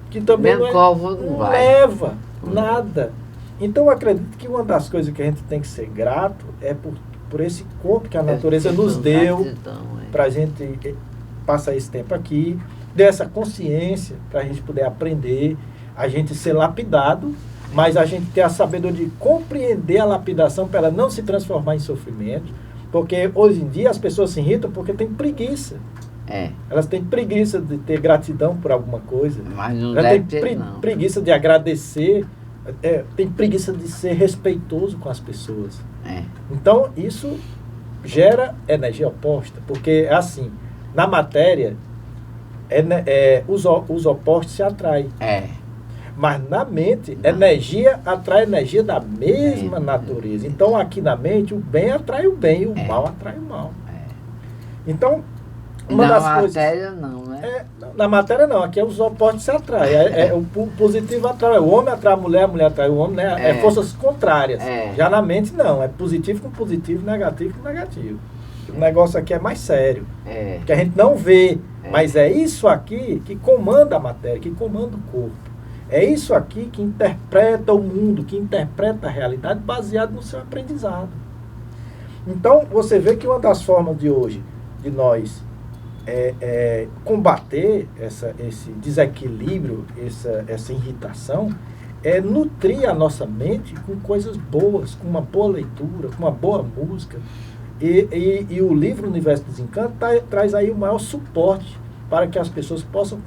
Que também não leva nada. Então eu acredito que uma das coisas que a gente tem que ser grato é por esse corpo que a natureza nos deu, para a gente passar esse tempo aqui, deu essa consciência para a gente poder aprender, a gente ser lapidado, mas a gente ter a sabedoria de compreender a lapidação para ela não se transformar em sofrimento, porque hoje em dia as pessoas se irritam porque têm preguiça. Elas têm preguiça de ter gratidão por alguma coisa. Mas não elas deve têm ter, não. preguiça de agradecer, tem preguiça de ser respeitoso com as pessoas. Então isso gera energia oposta, porque é assim, na matéria os opostos se atraem. Mas na mente, energia atrai energia da mesma natureza. Então aqui na mente o bem atrai o bem e o mal atrai o mal. Então, uma das coisas... Na matéria não, né? Na matéria não, aqui os opostos se atraem. O positivo atrai o homem, atrai a mulher atrai o homem, né? Forças contrárias. Já na mente não, é positivo com positivo, negativo com negativo. O negócio aqui é mais sério, que a gente não vê, mas é isso aqui que comanda a matéria, que comanda o corpo. É isso aqui que interpreta o mundo, que interpreta a realidade baseado no seu aprendizado. Então, você vê que uma das formas de hoje, de nós combater esse desequilíbrio, essa irritação, é nutrir a nossa mente com coisas boas, com uma boa leitura, com uma boa música. E o livro Universo Desencanto traz aí o maior suporte para que as pessoas possam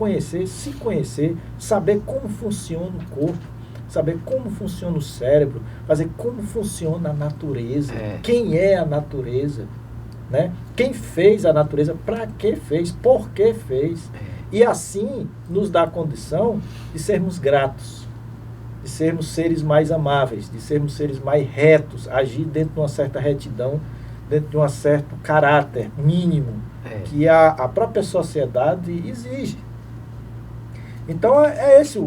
se conhecer, saber como funciona o corpo, saber como funciona o cérebro, fazer como funciona a natureza, quem é a natureza, né? Quem fez a natureza, para que fez, por que fez. E assim nos dá a condição de sermos gratos, de sermos seres mais amáveis, de sermos seres mais retos, agir dentro de uma certa retidão, dentro de um certo caráter mínimo que a própria sociedade exige. Então é esse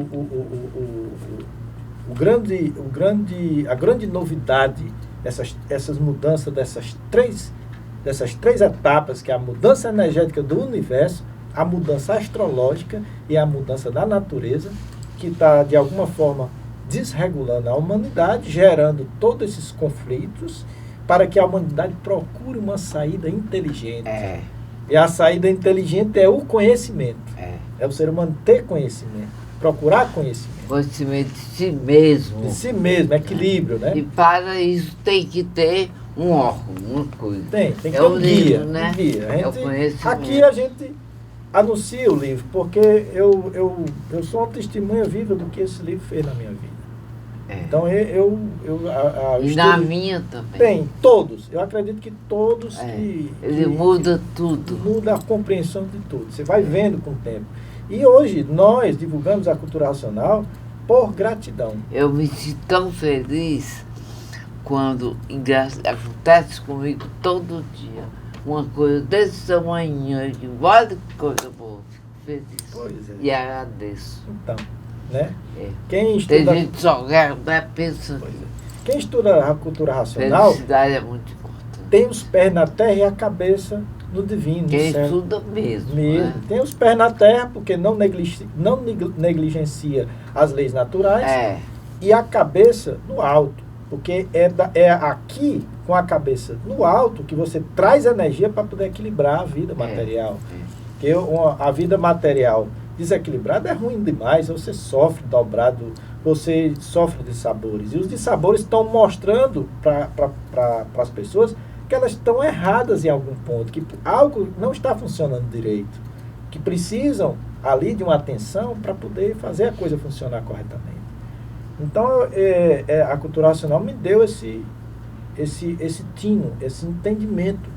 a grande novidade dessas mudanças, dessas três etapas, que é a mudança energética do universo, a mudança astrológica e a mudança da natureza, que está, de alguma forma, desregulando a humanidade, gerando todos esses conflitos, para que a humanidade procure uma saída inteligente. E a saída inteligente é o conhecimento. É o ser humano ter conhecimento, procurar conhecimento. Conhecimento de si mesmo. De si mesmo, equilíbrio, né? E para isso tem que ter um órgão, uma coisa. Tem que ter um guia. livro, né? Um guia. É o conhecimento. Aqui a gente anuncia o livro, porque eu sou uma testemunha viva do que esse livro fez na minha vida. Então e na minha também. Tem, todos. Eu acredito que todos ele muda tudo. Muda a compreensão de tudo. Você vai vendo com o tempo. E hoje nós divulgamos a cultura racional por gratidão. Eu me sinto tão feliz quando acontece comigo todo dia uma coisa desse tamanho, que olha que coisa boa, fico feliz. Pois é. E agradeço. Então, né? Tem gente salgada, né? Pensa. Quem estuda a cultura racional felicidade é muito importante. Tem os pés na terra e a cabeça no divino. Quem no céu. estuda mesmo. Né? Tem os pés na terra porque não negligencia as leis naturais, e a cabeça no alto, porque é aqui com a cabeça no alto que você traz energia para poder equilibrar a vida material. Porque a vida material desequilibrada é ruim demais, você sofre dobrado, você sofre de sabores. E os dissabores estão mostrando para as pessoas que elas estão erradas em algum ponto, que algo não está funcionando direito, que precisam ali de uma atenção para poder fazer a coisa funcionar corretamente. Então, a cultura racional me deu esse tino, esse entendimento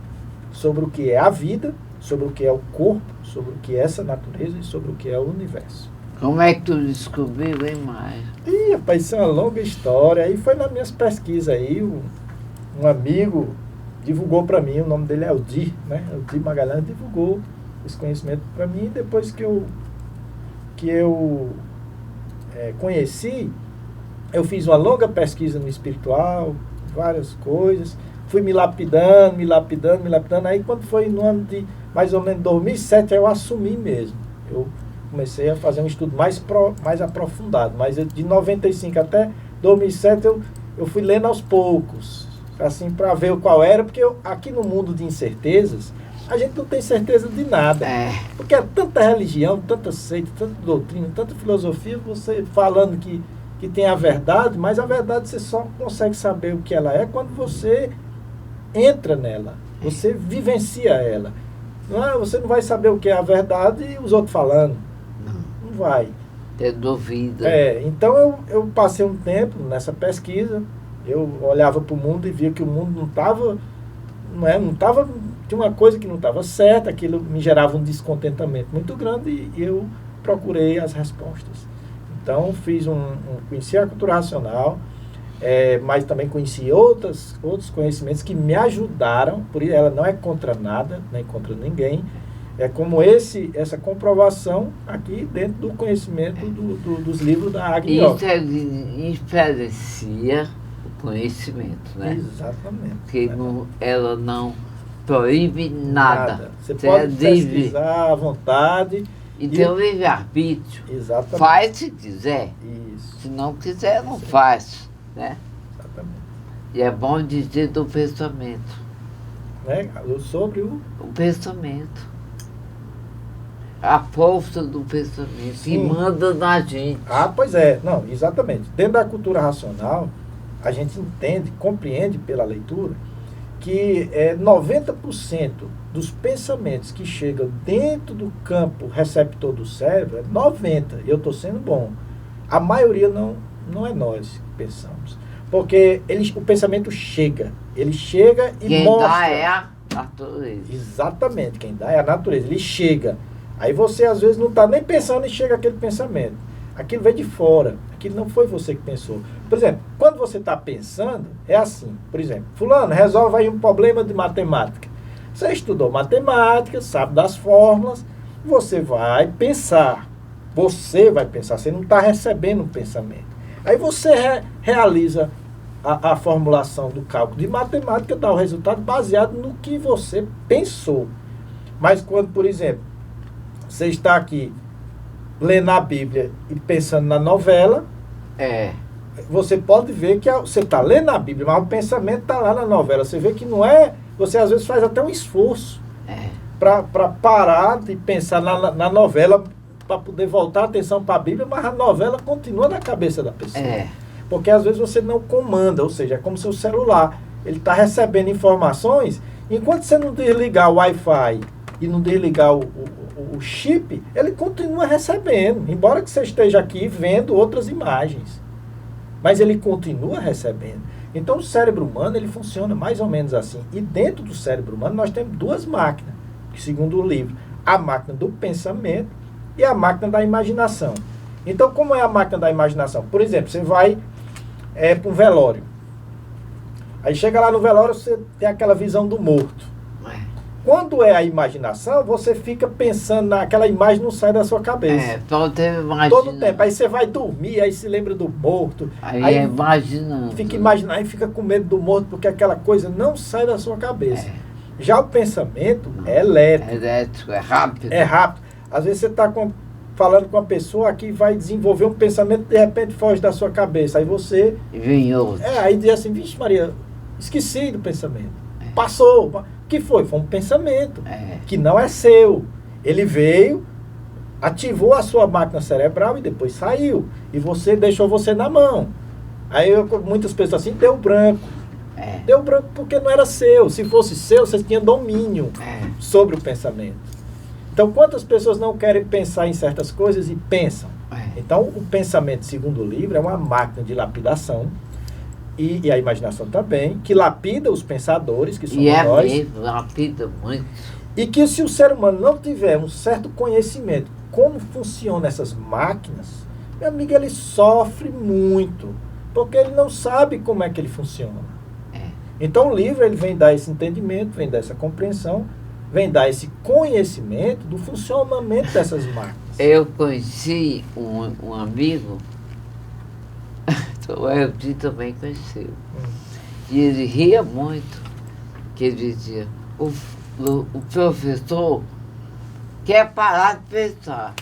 sobre o que é a vida, sobre o que é o corpo, sobre o que é essa natureza e sobre o que é o universo. Como é que tu descobriu, hein, Maia? Ih, rapaz, isso é uma longa história. Aí foi nas minhas pesquisas aí, um amigo divulgou para mim, o nome dele é Aldir, né? Aldir Magalhães divulgou esse conhecimento para mim. Depois que eu conheci, eu fiz uma longa pesquisa no espiritual, várias coisas, fui me lapidando. Aí quando foi no ano de mais ou menos 2007, eu assumi mesmo. Eu comecei a fazer um estudo mais aprofundado, mas de 95 até 2007 eu fui lendo aos poucos, assim, para ver qual era, porque aqui no mundo de incertezas, a gente não tem certeza de nada. Porque é tanta religião, tanta seita, tanta doutrina, tanta filosofia, você falando que tem a verdade, mas a verdade você só consegue saber o que ela é quando você entra nela, você vivencia ela. Você não vai saber o que é a verdade e os outros falando. Não vai. Ter dúvida. Então eu passei um tempo nessa pesquisa, eu olhava para o mundo e via que o mundo não estava, tinha uma coisa que não estava certa, aquilo me gerava um descontentamento muito grande e eu procurei as respostas. Então conheci a cultura racional, mas também conheci outros conhecimentos que me ajudaram, por isso ela não é contra nada, nem contra ninguém, é como essa comprovação aqui dentro do conhecimento dos livros da Agni Yoga. Isso influencia o conhecimento, né? Exatamente. Porque ela não proíbe nada. Você pode pesquisar à vontade. E tem o livre-arbítrio. Exatamente. Faz se quiser. Isso. Se não quiser, não faz. Né? Exatamente. E é bom dizer do pensamento. Né? Sobre o pensamento. A força do pensamento. Sim. Que manda na gente. Pois é. Não, exatamente. Dentro da cultura racional, a gente compreende pela leitura que 90% dos pensamentos que chegam dentro do campo receptor do cérebro, 90%, eu estou sendo bom, a maioria não é nós que pensamos. Porque o pensamento chega, ele chega e Quem mostra. dá é a natureza. Exatamente, quem dá é a natureza, ele chega. Aí você às vezes não está nem pensando e chega aquele pensamento. Aquilo vem de fora, aquilo não foi você que pensou. Por exemplo, quando você está pensando, é assim, por exemplo, fulano, resolve aí um problema de matemática. Você estudou matemática, sabe das fórmulas, você vai pensar. Você vai pensar, você não está recebendo um pensamento. Aí você realiza a formulação do cálculo de matemática, dá o resultado baseado no que você pensou. Mas quando, por exemplo, você está aqui lendo a Bíblia e pensando na novela, você pode ver que você está lendo a Bíblia, mas o pensamento está lá na novela. Você vê que não é... Você às vezes faz até um esforço para parar de pensar na novela, para poder voltar a atenção para a Bíblia, mas a novela continua na cabeça da pessoa. Porque às vezes você não comanda, ou seja, é como seu celular. Ele está recebendo informações, enquanto você não desligar o Wi-Fi e não desligar o chip, ele continua recebendo, embora que você esteja aqui vendo outras imagens. Mas ele continua recebendo. Então o cérebro humano, ele funciona mais ou menos assim. E dentro do cérebro humano nós temos duas máquinas, que segundo o livro, a máquina do pensamento e a máquina da imaginação. Então como é a máquina da imaginação? Por exemplo, você vai para um velório. Aí chega lá no velório, você tem aquela visão do morto. Quando é a imaginação, você fica pensando naquela imagem, não sai da sua cabeça. Todo tempo imaginando. Todo tempo. Aí você vai dormir, aí se lembra do morto. Aí imaginando. Fica imaginando, aí fica com medo do morto, porque aquela coisa não sai da sua cabeça. Já o pensamento é elétrico. É elétrico, é rápido. É rápido. Às vezes você está falando com uma pessoa que vai desenvolver um pensamento, de repente foge da sua cabeça. Aí você... E vem outro. Aí diz assim, vixe Maria, esqueci do pensamento. Passou. O que foi? Foi um pensamento que não é seu. Ele veio, ativou a sua máquina cerebral e depois saiu. E deixou você na mão. Aí muitas pessoas assim, deu branco. Deu branco porque não era seu. Se fosse seu, você tinha domínio sobre o pensamento. Então, quantas pessoas não querem pensar em certas coisas e pensam? Então, o pensamento, segundo o livro, é uma máquina de lapidação. E a imaginação também, que lapida os pensadores, que somos nós. Mesmo, lapida muito. E que se o ser humano não tiver um certo conhecimento como funcionam essas máquinas, meu amigo, ele sofre muito, porque ele não sabe como é que ele funciona. Então o livro ele vem dar esse entendimento, vem dar essa compreensão, vem dar esse conhecimento do funcionamento dessas máquinas. Eu conheci um amigo, o Eldi também conheceu. E ele ria muito, que ele dizia, o professor quer parar de pensar.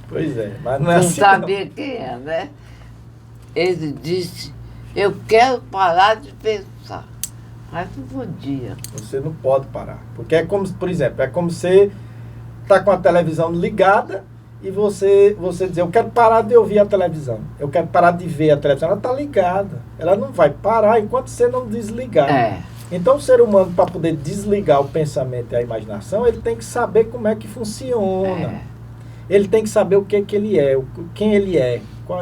Pois é, mas não é Não assim sabia quem é, né? Ele disse, eu quero parar de pensar. Mas não podia. Você não pode parar. Porque é como, por exemplo, é como você está com a televisão ligada e você dizer, eu quero parar de ouvir a televisão. Eu quero parar de ver a televisão. Ela está ligada. Ela não vai parar enquanto você não desligar. Então o ser humano, para poder desligar o pensamento e a imaginação, ele tem que saber como é que funciona. Ele tem que saber o que ele é, quem ele é,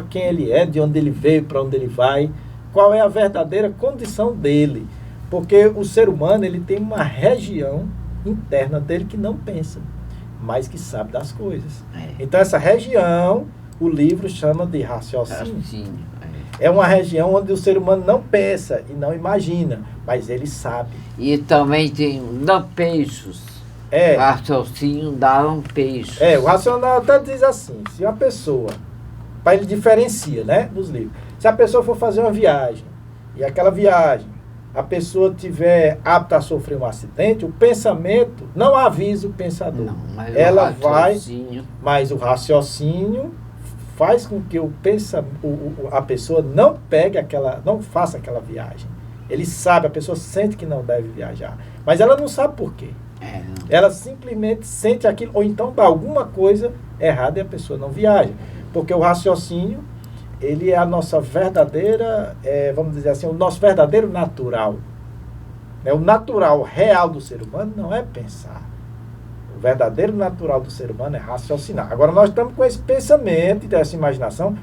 quem ele é, de onde ele veio, para onde ele vai, qual é a verdadeira condição dele. Porque o ser humano, ele tem uma região interna dele que não pensa, mas que sabe das coisas. Então essa região, o livro chama de raciocínio. É uma região onde o ser humano não pensa e não imagina, mas ele sabe. E também tem lampejos. Raciocínio dá lampejos. O racional até diz assim, se uma pessoa, para ele diferencia, né, nos livros, se a pessoa for fazer uma viagem, e aquela viagem, a pessoa tiver apta a sofrer um acidente, o pensamento não avisa o pensador. Não, mas ela vai, mas o raciocínio faz com que a pessoa não pegue não faça aquela viagem. Ele sabe, a pessoa sente que não deve viajar, mas ela não sabe por quê. Ela simplesmente sente aquilo, ou então dá alguma coisa errada e a pessoa não viaja. Porque o raciocínio, ele é a nossa verdadeira, vamos dizer assim, o nosso verdadeiro natural. né? O natural real do ser humano não é pensar. O verdadeiro natural do ser humano é raciocinar. Agora, nós estamos com esse pensamento e dessa imaginação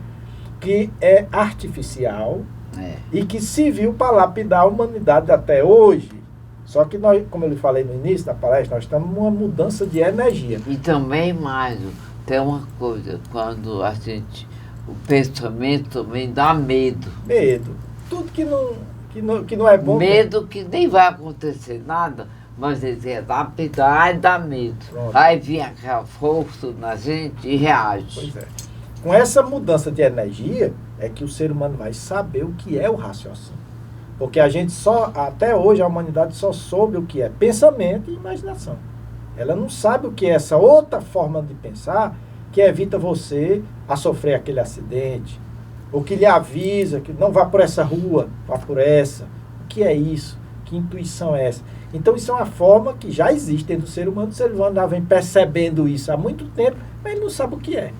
que é artificial e que serviu para lapidar a humanidade até hoje. Só que nós, como eu lhe falei no início da palestra, nós estamos numa mudança de energia. E também, Mário, tem uma coisa, quando o pensamento também dá medo. Medo. Tudo que não é bom. Medo que nem vai acontecer nada, mas ele é lapidar e dá medo. Pronto. Aí vem aquela força na gente e reage. Pois é. Com essa mudança de energia, é que o ser humano vai saber o que é o raciocínio. Porque até hoje, a humanidade só soube o que é pensamento e imaginação. Ela não sabe o que é essa outra forma de pensar que evita você a sofrer aquele acidente, ou que lhe avisa que não vá por essa rua, vá por essa. O que é isso? Que intuição é essa? Então, isso é uma forma que já existe dentro do ser humano. O ser humano já vem percebendo isso há muito tempo, mas ele não sabe o que é.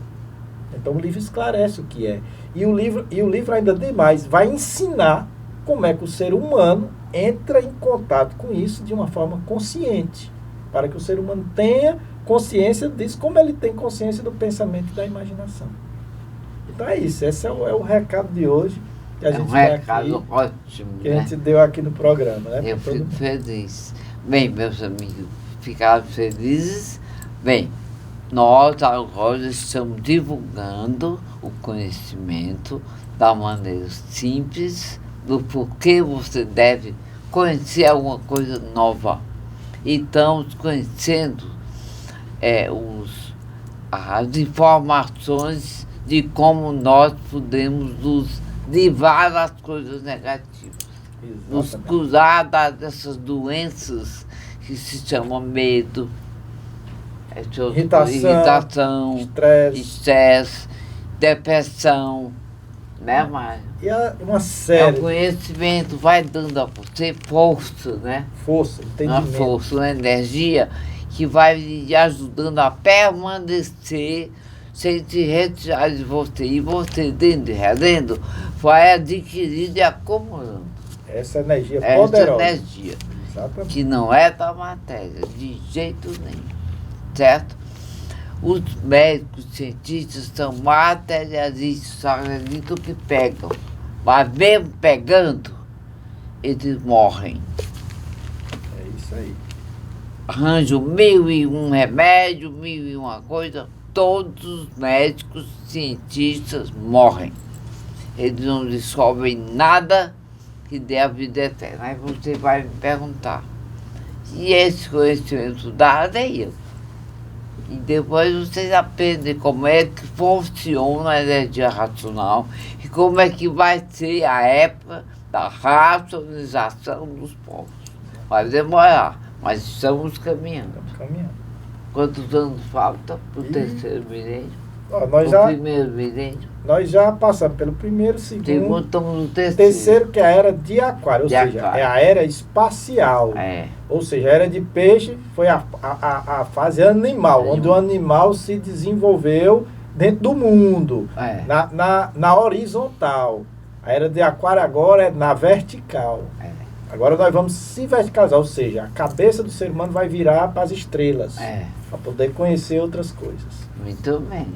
Então, o livro esclarece o que é. E o livro ainda demais vai ensinar como é que o ser humano entra em contato com isso de uma forma consciente, para que o ser humano tenha consciência disso, como ele tem consciência do pensamento e da imaginação. Então é isso, esse é o recado de hoje que a gente recado ótimo, que a gente deu aqui no programa, né? Eu fico feliz. Bem, meus amigos, ficaram felizes. Bem, nós agora estamos divulgando o conhecimento da maneira simples do porquê você deve conhecer alguma coisa nova. E estamos conhecendo as informações de como nós podemos nos livrar das coisas negativas. Exatamente. Nos curar dessas doenças que se chamam medo, irritação, estresse, depressão, né, Mário? E uma série. O conhecimento vai dando a você força, né? Força, entendimento. Uma força, uma energia que vai lhe ajudando a permanecer sem te retirar de você. E você, dentro e redendo, vai adquirindo e acumulando. Essa energia poderosa. Essa energia. Exatamente. Que não é da matéria, de jeito nenhum. Certo? Os médicos, cientistas são materialistas, acreditam que pegam. Mas mesmo pegando, eles morrem. É isso aí. Arranjam 1001 remédio, 1001 coisa, todos os médicos, cientistas morrem. Eles não descobrem nada que dê a vida eterna. Aí você vai me perguntar, e esse conhecimento dado é eu? E depois vocês aprendem como é que funciona a energia racional e como é que vai ser a época da racionalização dos povos. Vai demorar, mas estamos caminhando. Quantos anos falta para o terceiro milênio? Primeiro milênio? Nós já passamos pelo primeiro, segundo, estamos no terceiro, que é a era de Aquário, ou seja, é a era espacial. Ou seja, a era de Peixe foi a fase animal, onde o animal se desenvolveu dentro do mundo, na horizontal. A era de Aquário agora é na vertical. Agora nós vamos se verticalizar, ou seja, a cabeça do ser humano vai virar para as estrelas, para poder conhecer outras coisas. Muito bem.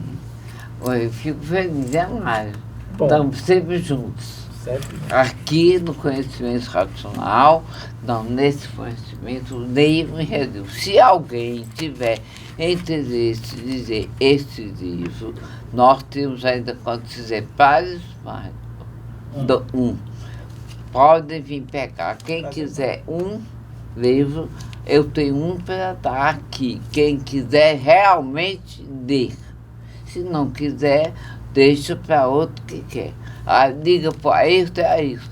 Eu fico feliz, Mário? Estamos sempre juntos. Sempre. Aqui no Conhecimento Racional, não, nesse conhecimento, nenhum reduzido. Se alguém tiver interesse em dizer esse livro, nós temos ainda quantos exemplares, Mário? Podem vir pegar. Quem quiser um livro, eu tenho um para dar aqui. Quem quiser realmente ler. Se não quiser, deixa para outro que quer. Liga para isso e a isso.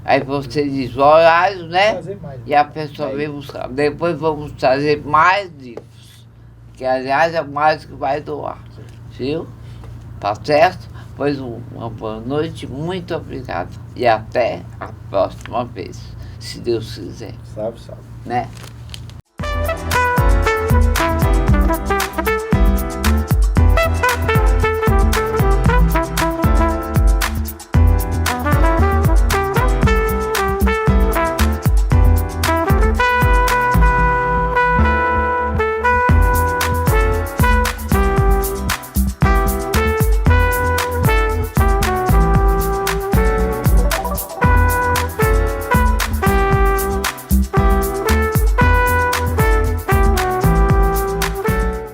Aí você diz o horário, né? E a pessoa vem buscar. Depois vamos trazer mais livros. Que, aliás, é mais que vai doar. Viu? Tá certo? Pois uma boa noite, muito obrigado. E até a próxima vez, se Deus quiser. Salve. Né?